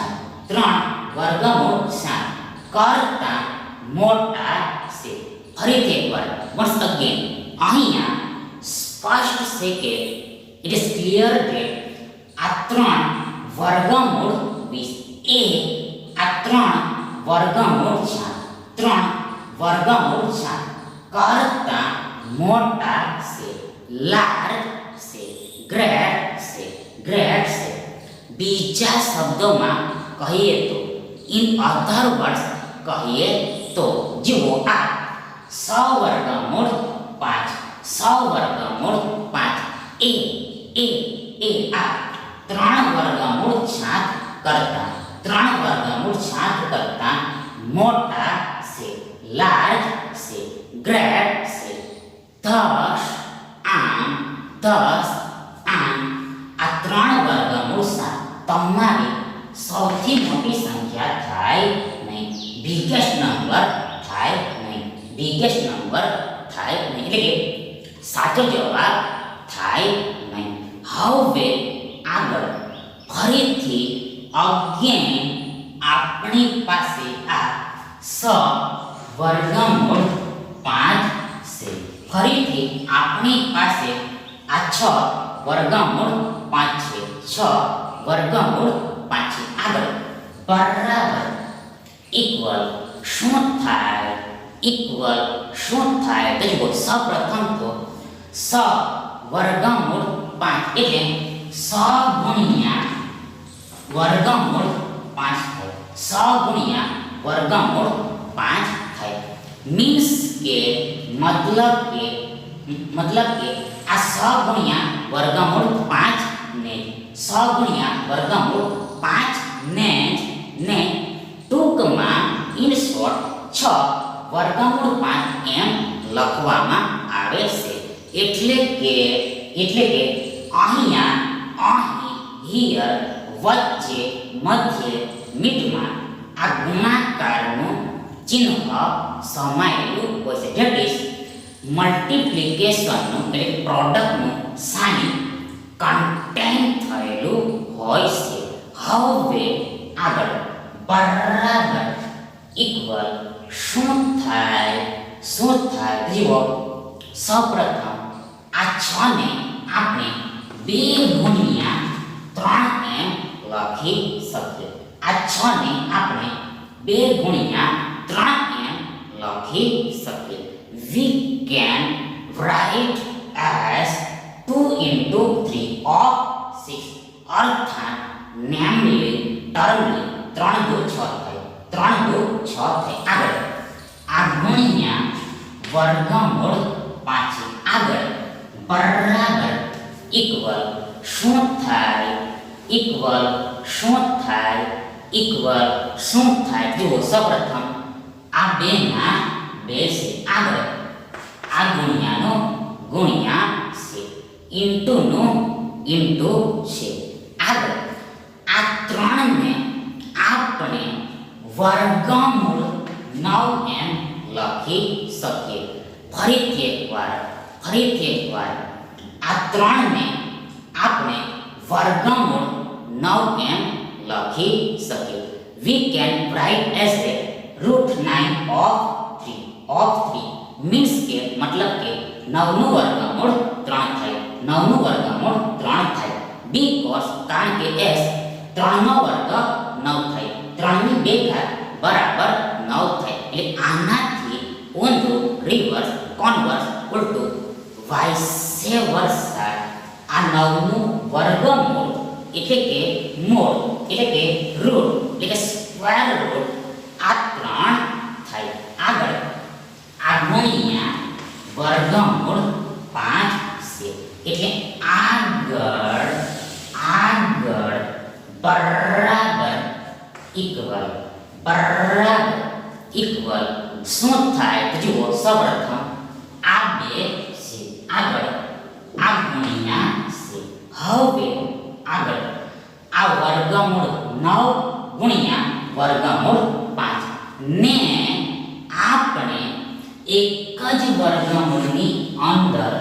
કરતા મોટા છે. ફરીથી એકવાર once again અહીંયા સ્પષ્ટ છે કે ઇટ ઇઝ ક્લિયર કે આ 3 વર્ગમૂળ 20 એ આ 3 વર્ગમૂળ 4 3 વર્ગમૂળ 4 કરતા મોટા છે, લાર્જ છે, ગ્રેટ છે. બીજા શબ્દોમાં કહીએ તો ઇન અધર વર્ડ્સ કહીએ તો જુઓ આ 100 વર્ગમૂળ 5 એ આ 3 વર્ગમૂળ 7 કરતા મોટા છે, લાર્જ છે, ગ્રેટ છે. thus આમ આ 3 વર્ગમૂળ 7 તમારી સૌથી મોટી સંખ્યા થાય નહીં, બિગેસ્ટ નંબર થાય નહીં, એટલે કે સાચો જવાબ થાય નહીં. હવે આગળ ફરીથી અગેન આપણી પાસે આ 6 વર્ગમૂળ 5 છે. ફરીથી આપણી પાસે આ 6 વર્ગમૂળ 5 છે. 6 વર્ગમૂળ 5 છે. આગળ બરાબર ઇક્વલ શું થાય? તો જુઓ સૌપ્રથમ તો 100 વર્ગમૂળ 5 એટલે 100 ગુણ્યા વર્ગમૂળ 5 થાય. 100 ગુણ્યા વર્ગમૂળ 5 થાય. મીન્સ કે મતલબ કે આ 100 ગુણ્યા વર્ગમૂળ 5 ને 100 ગુણ્યા વર્ગમૂળ 5 ને ટૂંકમાં ઇન શોર્ટ 6 વર્ગમૂળ 5 એમ લખવામાં આવે છે. એટલે કે હિયર વચ્ચે મધ્ય મિડમાં આ ગુણાકારનું ચિહ્ન સમાયેલું હોય છે. ધેટ ઇઝ મલ્ટિપ્લિકેશનનું એટલે પ્રોડક્ટનું સાઇન કન્ટેન થયેલું હોય છે. હવે આગળ બરાબર ઇક્વલ શું થાય? જુઓ સૌપ્રથમ આ 6 ને આપણે 2 ગુણ્યા 3 એમ લખી શકીએ. આ 6 ને આપણે 2 ગુણ્યા 3 એમ લખી શકીએ. We can write as 2 into 3 of 6 અર્થાત namely termly 3 દુ 6 થાય. આગળ આ ગુણ્યા વર્ગમૂળ 5 આગળ બરાબર ઇક્વલ શું થાય? જુઓ સૌપ્રથમ આ 2 ના 2 છે. આગળ આ ગુણ્યાનો ગુણ્યા છે, ઇન્ટુ છે. આગળ આ 3 ને આપણે વર્ગમૂળ 9 એમ લખી શકીએ. ફરીથી એકવાર આ 3 ને આપણે વર્ગમૂળ 9 એમ લખી શકીએ. We can write as a √9 of 3 means કે મતલબ કે 9 નું વર્ગમૂળ 3 થાય. because કારણ કે s 3 નો વર્ગ 9 થાય. 3 ની 2 ઘાત બરાબર 9 થાય. એટલે આનાથી ઊંધું રિવર્સ કોન્વર્સ ઉલટું વાઇસે વર્સા આ 9 નું વર્ગમૂળ એટલે કે મૂળ એટલે કે રૂટ એટલે કે સ્ક્વેર રૂટ આ 3 થાય. આગળ આ ગુણ્યા વર્ગમૂળ 5 છે. એટલે આગળ બરાબર ઇક્વલ શું થાય? તો જુઓ સૌપ્રથમ આ 2 છે. આગળ આ ગુણ્યા છે. હવે આગળ આ વર્ગમૂળ 9 ગુણ્યા વર્ગમૂળ 5 ને આપણે એક જ વર્ગમૂળની અંદર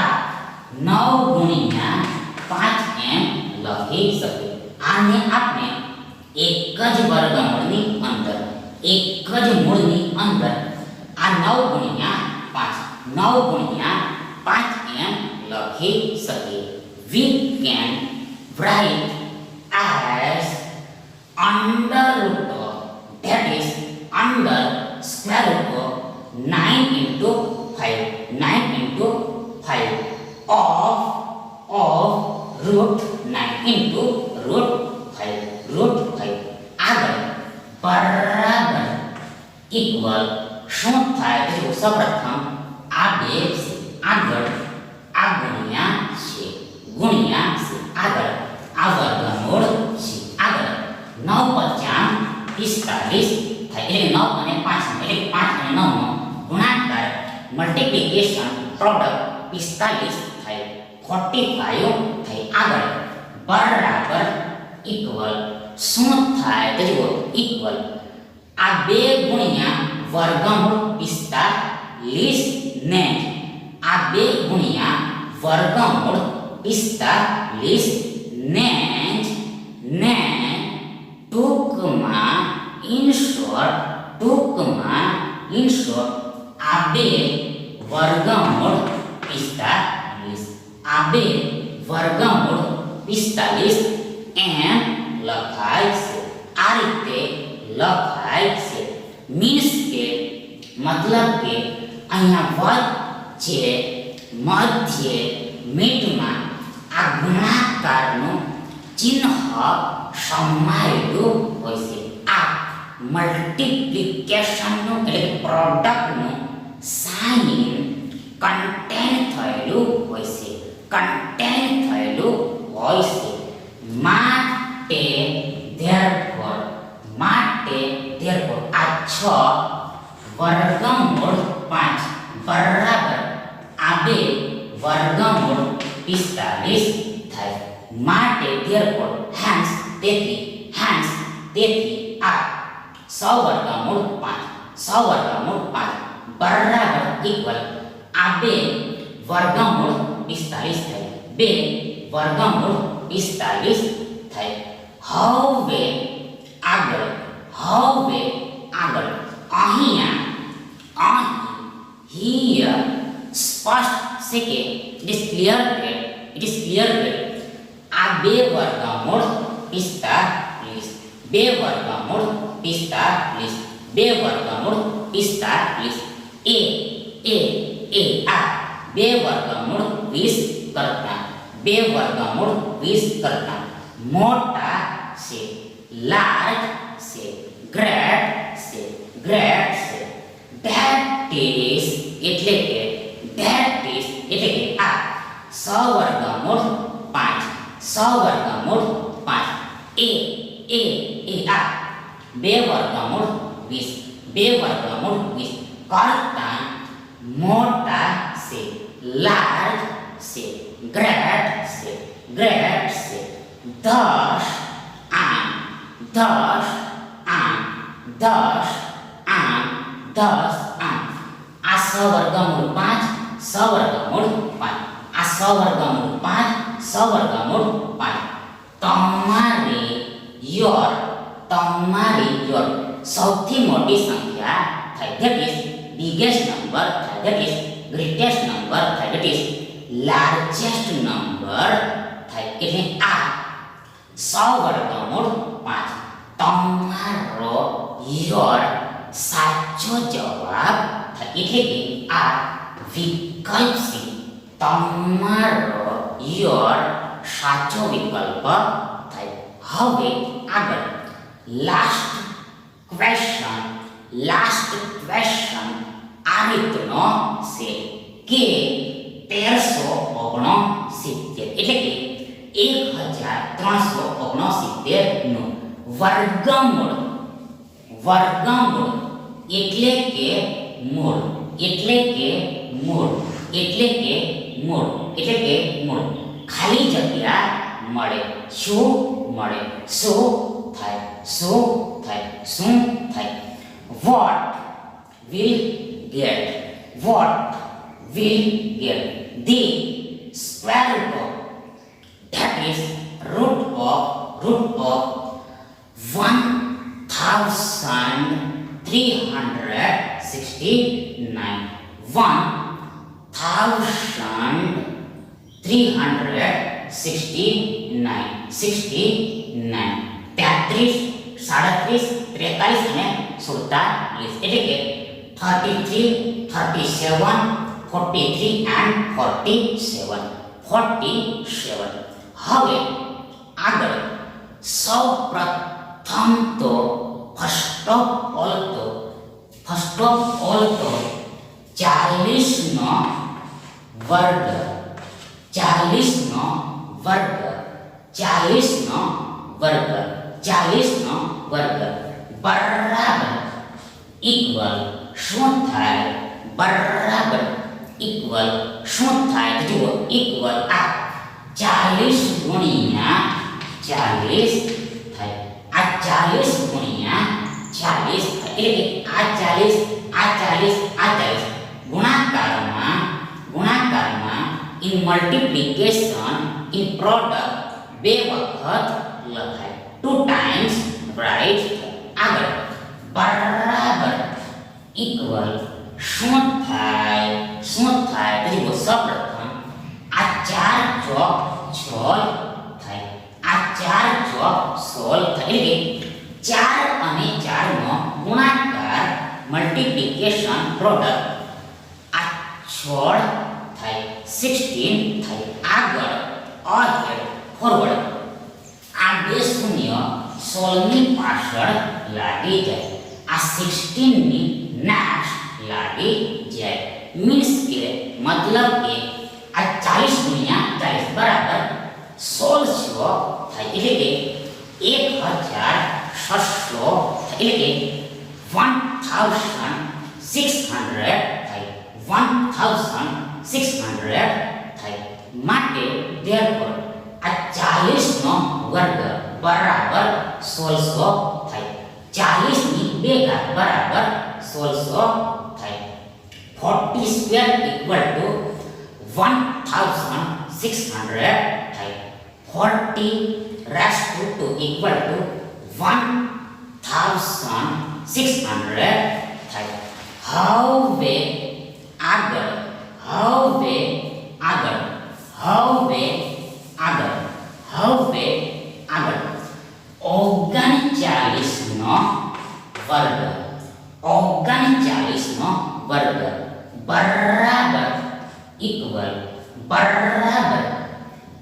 આ 9 ગુણ્યા 5 એમ લખી શકીએ. આને આપણે એક જ મૂળની અંદર આ 9 ગુણ્યા 5 9 ગુણ્યા 5 એમ લખી શકીએ. We can write as under root of, that is under square root of 9 into 5, 9 into 5 of root 9 into root 5. આગળ બરાબર ઇક્વલ શું થાય તો સૌપ્રથમ આ બે છે, આગળ આ ગુણ્યા છે આગળ આ વર્ગમૂળ છે, આગળ 9 55 45 થાય એટલે 9 અને 5 એટલે 5 અને 9 નો ગુણાકાર મલ્ટીપ્લિકેશન પ્રોડક્ટ 45 થાય 45 થાય. આગળ બરાબર ઇક્વલ શું થાય તો જુઓ ઇક્વલ આ 2 ગુણ્યા વર્ગમૂળ 45 ને આ 2 ગુણ્યા વર્ગમૂળ 45 ને ટૂંકમાં ઇન શોર્ટ આ 2 વર્ગમૂળ 45 એમ લખાય છે. આ રીતે લખાય છે. મીન્સ કે મતલબ કે અહીંયા વચ્ચે મધ્ય મીટમાં આ ગુણાકારનું ચિહ્ન સમાયેલું હોય છે. આ મલ્ટીપ્લિકેશનનું એટલે પ્રોડક્ટનું સાઇન કન્ટેન થયેલું હોય છે. માટે therefore આ 6 વર્ગમૂળ 5 બરાબર આ 2 વર્ગમૂળ 45 થાય. માટે therefore hence તેથી આ 100 વર્ગમૂળ 5 બરાબર ઇક્વલ આ 2 વર્ગમૂળ 45 થાય. 2 વર્ગમૂળ 45 થાય. હવે આગળ અહીં here સ્પષ્ટ છે કે it is clear that આ 2 વર્ગમૂળ 45 2 વર્ગમૂળ 45 આ 2 વર્ગમૂળ 20 કરતા મોટા છે, લાર્જ છે, ગ્રેટ છે. that is એટલે કે આ 100 વર્ગમૂળ 5 આ 2 વર્ગમૂળ 20 કરતા મોટા છે, લાર્જ છે, ગ્રેટ છે. Thus આ 100 વર્ગમૂળ 5 આ 100 વર્ગમૂળ 5 તમારી સૌથી મોટી સંખ્યા થાય, that is biggest number થાય, that is greatest number થાય, that is largest number થાય. એટલે આ 100 વર્ગમૂળ 5 તમારો યોર સાચો જવાબ થાય. એટલે કે આ વિકલ્પ છે તમારો યોર સાચો વિકલ્પ થાય. હવે આગળ લાસ્ટ ક્વેશ્ચન આ રીતનો છે કે 1369 એટલે કે 1369 નું વર્ગમૂળ એટલે કે મૂળ ખાલી જગ્યા મળે. શું થાય? What will get the square root of, that is root of 1369. 1 તેત્રીસ, સાડત્રીસ, 43 અને 47 એટલે કે 33, 37, 43 and 47. હવે આગળ સૌ પ્રથમ તો ફર્સ્ટ ઓફ ઓલ તો 40 નો વર્ગ 40 નો વર્ગ બરાબર ઇક્વલ શું થાય? બરાબર ઇક્વલ શું થાય? તો જુઓ ઇક્વલ આ 40 ગુણ્યા 40 થાય. આ 40 ગુણ્યા 40 એટલે કે આ 40 ગુણાકારમાં ઇન મલ્ટીપ્લિકેશન ઇન પ્રોડક્ટ બે વખત લખાય. 2 times રાઈટ. આગળ બરાબર ઇક્વલ શું થાય? તો જુઓ સૌપ્રથમ આ 4 ચોક 16 થાય. આ 4 ચોક 16 થાય એટલે 4 અને 4 નો ગુણાકાર મલ્ટીપ્લિકેશન પ્રોડક્ટ આ 16 થાય 16 થાય. આગળ અહેડ ફોરવર્ડ આ બે શૂન્ય 16 ની પાછળ લાગી જાય. આ 16 ની નેક્સ્ટ લાગી જાય. મીન્સ કે મતલબ કે આ 40 ગુણ્યા 40 બરાબર 1600 થાય એટલે કે 1600 એટલે કે 1600 થાય. 1600 થાય. માટે therefore આ 40 નો વર્ગ બરાબર 1600 થાય. 40 ની 2 ઘાત બરાબર 1600 થાય. 40 સ્ક્વેર ઇક્વલ ટુ 1600 થાય. 40 raised to 2 equal to 1600 થાય. હવે આગળ 39 નો વર્ગ બરાબર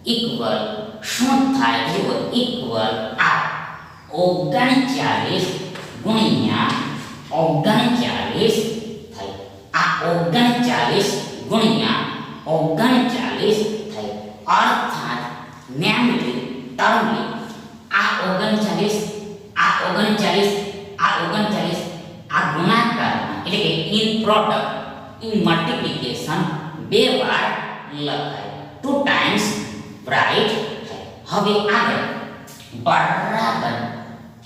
ઇક્વલ શું થાય? જુઓ ઇક્વલ આ 39 ગુણ્યા 39 થાય. આ 39 ગુણ્યા 39 થાય. અર્થાત નેમલી ટર્મલી આ 39 આ ગુણાકારમાં એટલે કે ઇન પ્રોડક્ટ ઇન મલ્ટીપ્લિકેશન બે વાર લખાય. 2 times રાઈટ થાય. હવે આગળ બરાબર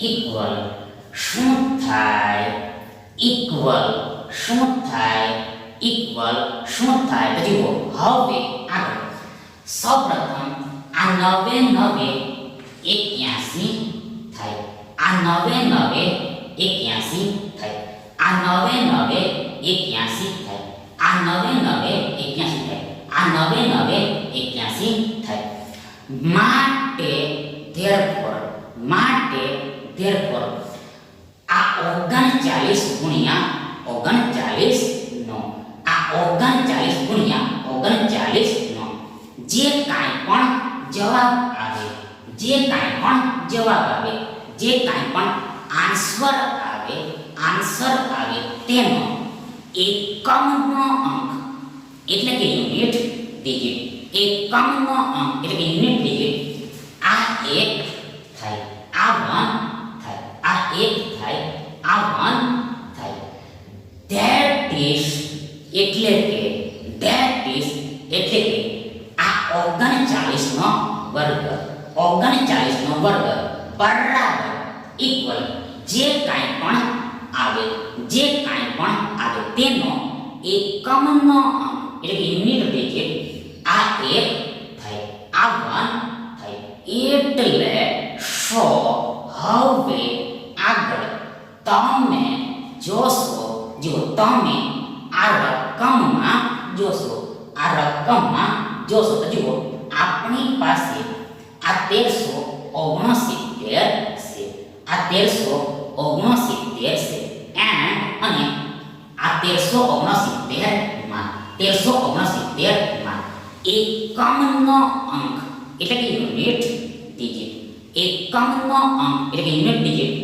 ઇક્વલ શું થાય? તો જુઓ હવે આગળ સૌપ્રથમ આ 81 થાય. આ 81 થાય. આ 81 થાય. આ 81 થાય. માટે therefore આ 39 ગુણ્યા 39 નો આ 39 ગુણ્યા 39 નો જે કાંઈ પણ જવાબ આવે જે કાંઈ પણ આન્સર આવે તેનો એકમનો અંક એટલે કે યુનિટ ડિજિટ એકમનો અંક એટલે કે યુનિટ ડિજિટ આ 1 થાય. આ 1 થાય. આ 1 થાય. આ 1 થાય. that is એટલે કે આ 39 નો વર્ગ બરાબર ઇક્વલ જે કાંઈ પણ આવે તેનો એકમનો અંક એટલે કે યુનિટ ડિજિટ આ 1 થાય. આ 1 થાય. એટલે હવે આગળ તમે જોશો જો તમે આ રકમમાં જોશો આ રકમમાં જોશો તો જુઓ આપણી પાસે આ 1369 છે, આ 1369 છે અને આ 1369 માં એકમનો અંક એટલે કે યુનિટ ડિજિટ, એકમનો અંક એટલે કે યુનિટ ડિજિટ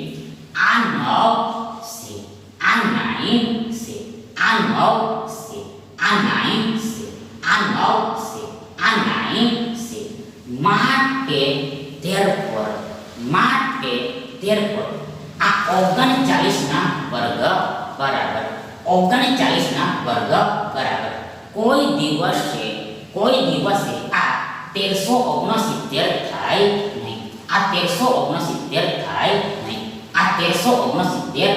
આ 9 છે, આ 9 છે, આ 9 છે, આ 9 છે, આ 9 છે, આ 9 છે. માટે therefore આ 39 ના વર્ગ બરાબર 39 ના વર્ગ બરાબર કોઈ દિવસે આ 1369 થાય નહીં, આ 1369 થાય નહીં, આ 1369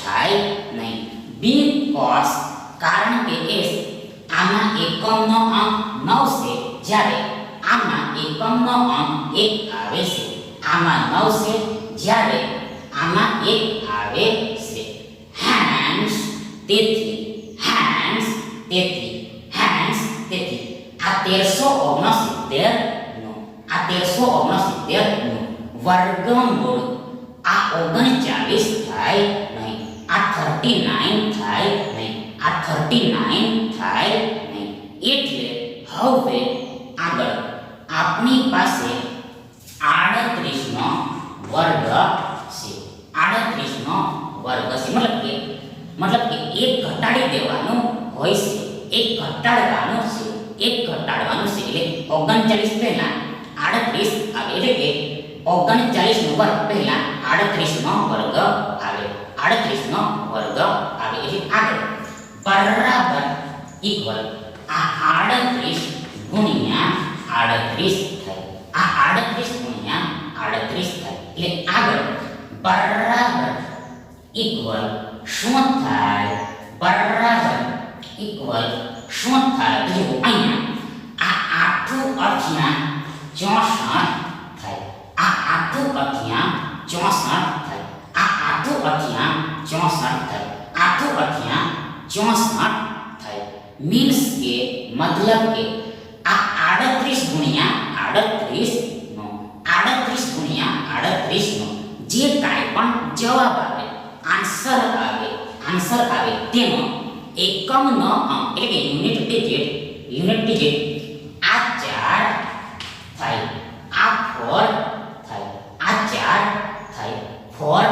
થાય નહીં. બીકોઝ કારણ કે આમાં એકમનો અંક 9 છે, જ્યારે આમાં એકમનો અંક 1 આવે છે, આમાં 9 છે, જ્યારે આમાં 1 આવે છે. હેન્સ તેથી આ 1369 નું વર્ગમૂળ આ 39 થાય નહીં, આ 39 થાય નહીં, આ 39 થાય નહીં. એટલે હવે આગળ આપણી પાસે 38 નો વર્ગ છે, 38 નો વર્ગ છે. મતલબ કે એક ઘટાડી દેવાનું હોય છે, એક ઘટાડવાનું છે, એક ઘટાડવાનું છે. એટલે 39 પહેલા 38 આવે, એટલે કે 39 નો વર્ગ પહેલા 38 નો વર્ગ આવે, 38 નો વર્ગ આવે. એટલે આગળ બરાબર ઇક્વલ આ 38 ગુણ્યા 38 થાય, આ 38 ગુણ્યા 38 થાય. એટલે આગળ બરાબર ઇક્વલ શું થાય, બરાબર ઇક્વલ શું થાય તો જુઓ અહીંયા આ 8 અઠ્યા 64 થાય, આ 8 અઠ્યા 64 થાય, આ 8 અઠ્યા 64 થાય, 8 અઠ્યા 64 થાય. મીન્સ કે મતલબ કે આ 38 ગુણ્યા 38 નો 38 ગુણ્યા 38 નો જે કાંઈ પણ જવાબ આવે, આન્સર આવે તેનો એકમનો અંક એટલે કે યુનિટ ડિજિટ આ 4 થાય, આ 4 થાય, આ 4 થાય, 4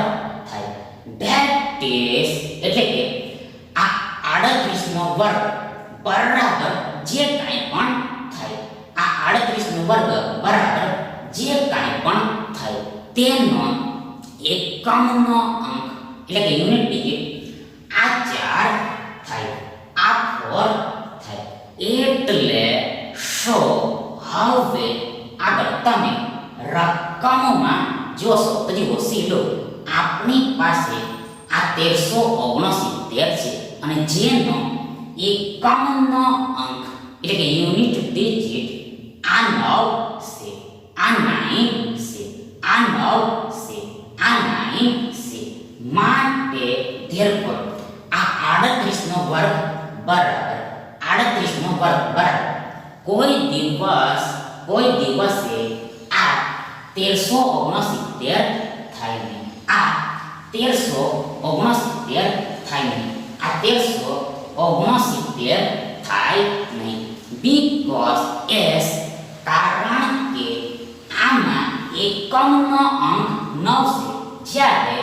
થાય. ધેટ ઇઝ એટલે કે આ 38 નો વર્ગ બરાબર જે કાંઈ પણ થાય, આ 38 નો વર્ગ બરાબર જે કાંઈ પણ થાય તેનો એકમનો અંક એટલે કે યુનિટ ડિજિટ આ 4 થાય, આ 4 થાય. એટલે હવે આગળ તમે રકમમાં જોશો તો જુઓ સીધો આપણી પાસે આ 1369 છે અને જેનો એકમનો અંક એટલે કે યુનિટ ડિજિટ આ 9 છે, આ 9 છે, આ 9 છે, આ 9 છે. માટે therefore આ 38 નો વર્ગ બરાબર 38 નો વર્ગ બરાબર કોઈ દિવસે આ 1369 થાય નહીં, આ 1369 થાય નહીં, આ 1369 થાય નહીં. બીકોઝ કારણ કે આમાં એકમનો અંક 9 છે, જ્યારે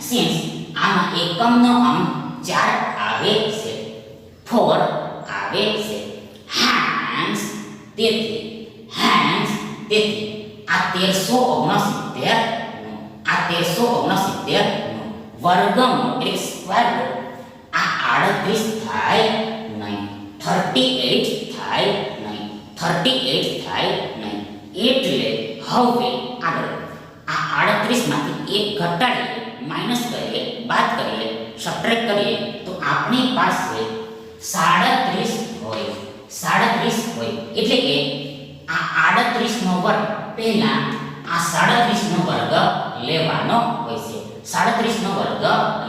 since આમાં એકમનો અંક 4 આવે છે, 4 આવે છે. hence તેથી આ 1369 નું વર્ગમૂળ એટલે સ્ક્વેર રૂટ આ 38 થાય નહીં, 38 થાય નહીં, 38 થાય નહીં. એટલે હવે આગળ આ 38 માંથી 1 ઘટાડીએ, માઈનસ કરીએ, બાદ કરીએ, સબટ્રેક્ટ કરીએ તો આપણી પાસે 37 હોય, 37 હોય. એટલે કે આ 38 નો વર્ગ પહેલા આ 37 નો વર્ગ લેવાનો હોય છે, 37 નો વર્ગ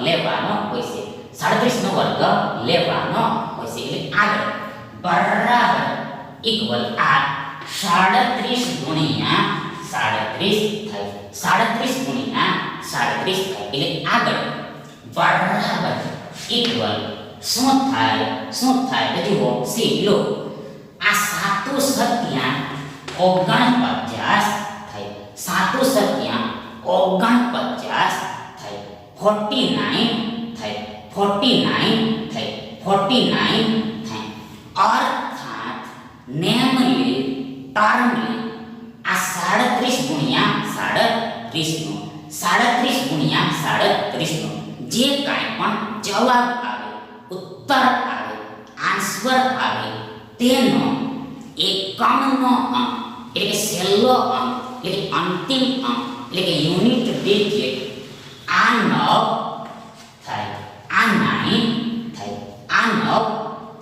લેવાનો હોય છે, 37 નો વર્ગ લેવાનો હોય છે. એટલે આગળ બરાબર ઇક્વલ આ 37 ગુણ્યા 37 થાય. 37 ગુણ્યા 37 થાય એટલે આગળ બરાબર ઇક્વલ શું થાય તો જુઓ સી લો આ 7 સત્યા 49 થાય. 7 સત્યા 49 થાય. 49 થાય. 49 થાય. 49 થાય. અર્થાત નેમલી ટર્મલી આ 37 ગુણ્યા 37 નો 37 ગુણ્યા 37 નો જે કાંઈ પણ જવાબ આવે, ઉત્તર આવે, આન્સર આવે તેનો એકમનો અંક એટલે કે છેલ્લો અંક એટલે કે અંતિમ અંક એટલે કે યુનિટ ડિજિટ આ 9 થાય. આ 9 થાય. આ 9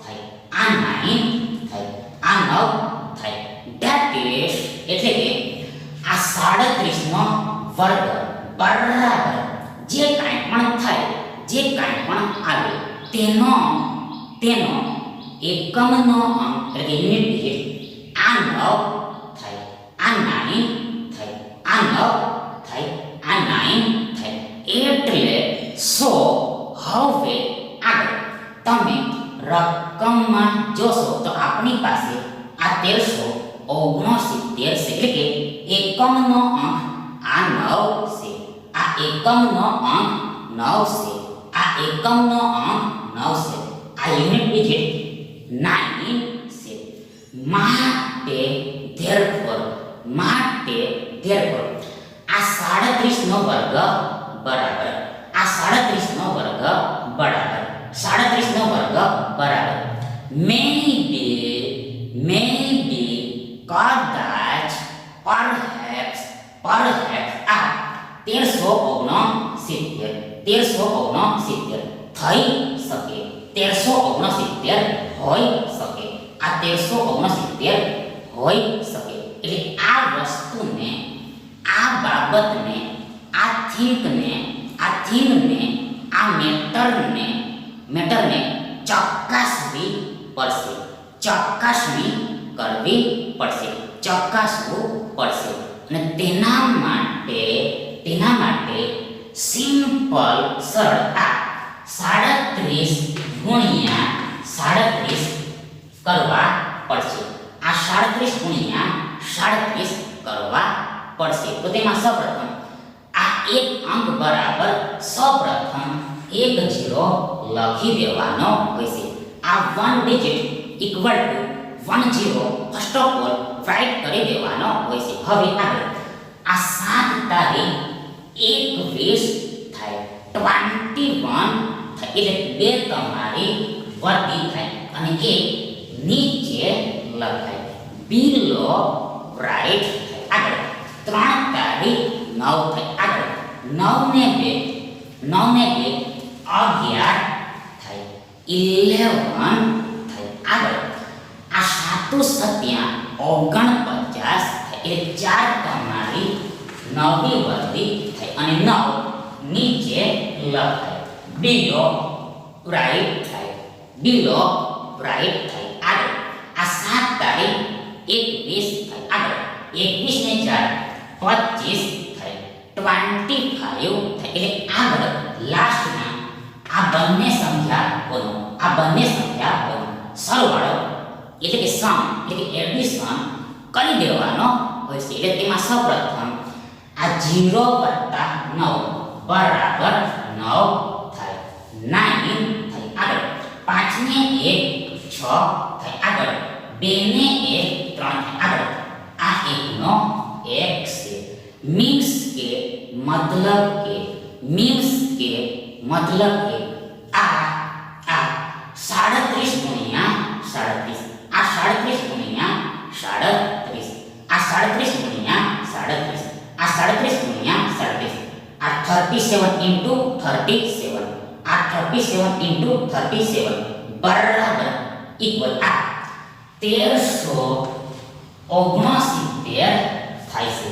થાય. આ 9 થાય. આ 9 થાય. ધેટ ઇઝ એટલે કે આ 37 નો વર્ગ બરાબર જે કાંઈ પણ થાય, જે કાંઈ પણ આવે તેનો એકમનો અંક એટલે કે યુનિટ ડિજિટ આ 9 થાય. આ 9 થાય. આ 9 થાય. આ 9 થાય. એટલે હવે આગળ તમે રકમમાં જોશો તો આપણી પાસે આ 1369 છે એટલે કે એકમનો અંક આ 9 છે. આ એકમનો અંક 9 છે. આ એકમનો અંક 9 છે. આ યુનિટ ડિજિટ 9 છે. માટે therefore આ 37 નો વર્ગ બરાબર આ 37 નો વર્ગ બરાબર 37 નો વર્ગ બરાબર maybe કદાચ perhaps આ 1369 થઈ શકે. 1369 હોઈ શકે. આ 1369 હોઈ શકે. એટલે આ વસ્તુને, આ બાબતને, આ થિંગને, આ મેટરને ચકાસવી પડશે. ચકાસણી કરવી પડશે. ચકાસવું પડશે. અને તેના માટે સિમ્પલ સરળ આ 37 ગુણ્યા 37 કરવા પડશે. આ 37 ગુણ્યા 37 કરવા પડશે. તો તેમાં સૌપ્રથમ આ એક અંક બરાબર સૌપ્રથમ 1 0 લખી દેવાનો હોય છે. આ 1 digit equal to 1 0 first of all right કરી દેવાનો હોય છે. હવે આગળ આ 7 તારીખ 21 થાય. 21 થાય એટલે 2 તમારી વર્તી થાય અને 1 નીચે લખાય. બિલો રાઈટ થાય. આગળ 3 તારીખ 9 થાય. આગળ 9 ને 2 11 થાય. 11 થાય. આગળ આ 7 સત્યા 49 થાય એટલે 4 તમારી 9 વર્તી થાય અને 9 નીચે લખાય. બિલો રાઈટ થાય. બિલો રાઈટ થાય. આગળ આ 7 તારીખ 21 થાય. આગળ 21 ને 4 25 થાય. 25 થાય એટલે આગળ લાસ્ટમાં આ બંને સંખ્યા બનો સરવાળો એટલે કે સમ એટલે કે એડિશન કરી દેવાનો હોય છે. એટલે તેમાં સૌપ્રથમ આ 0 + 9 બરાબર 9 થાય. 9 થાય. આગળ 5 ને 1 6 થાય. આગળ 2 ને 1 3 થાય. આગળ આ 1 નો 1 છે. મીન્સ કે મતલબ કે આ 37 ગુણ્યા 37 આ 37 ગુણ્યા 37 આ 37 ગુણ્યા 37 આ 37 ગુણ્યા 37 આ 37 into 37 આ 37 into 37 બરાબર ઇક્વલ આ 1369 થાય છે.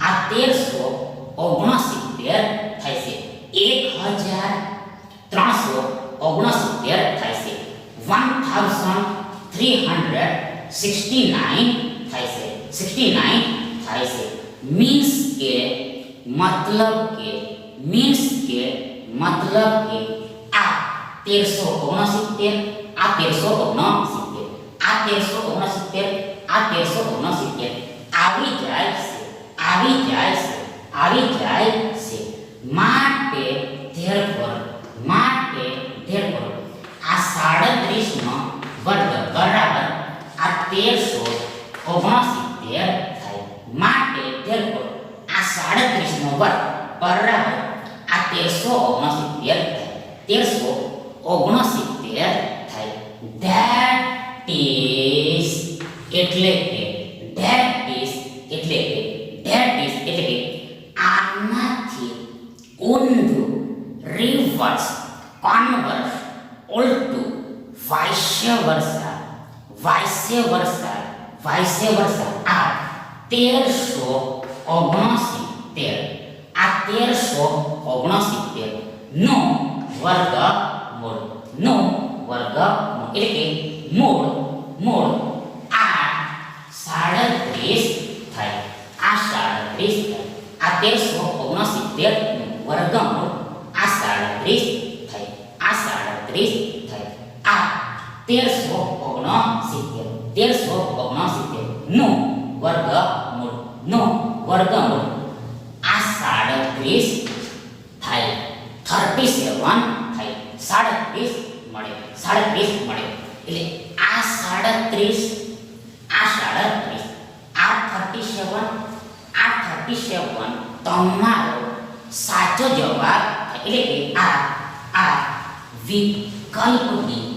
આ 1369 થાય છે. 1369 થાય છે. 1369 369 થાય છે 69 થાય છે મીન્સ કે મતલબ કે આ 1369 આ 1369 આ 1369 આવી જાય છે માટે therefore આ 37 નો વર્ગ બરાબર આ 1369 થાય માટે therefore આ 37 નો વર્ગ બરાબર આ 1369 થાય that is એટલે કે આનાથી ઊંધું રિવર્સ કન્વર્સ ઉલટું vice versa આ 1369 નો વર્ગમૂળ એટલે કે મૂળ આ 37 થાય આ 1369 નું વર્ગમૂળ આ 37 થાય આ 1369 નું વર્ગમૂળ આ 37 થાય 37 થાય 37 મળે એટલે આ 37 તમારો સાચો જવાબ એટલે કે આ વિકલ્પ બી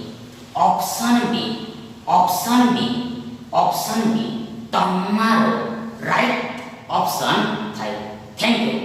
ઓપ્શન બી તમારો રાઈટ ઓપ્શન થાય થેન્ક યુ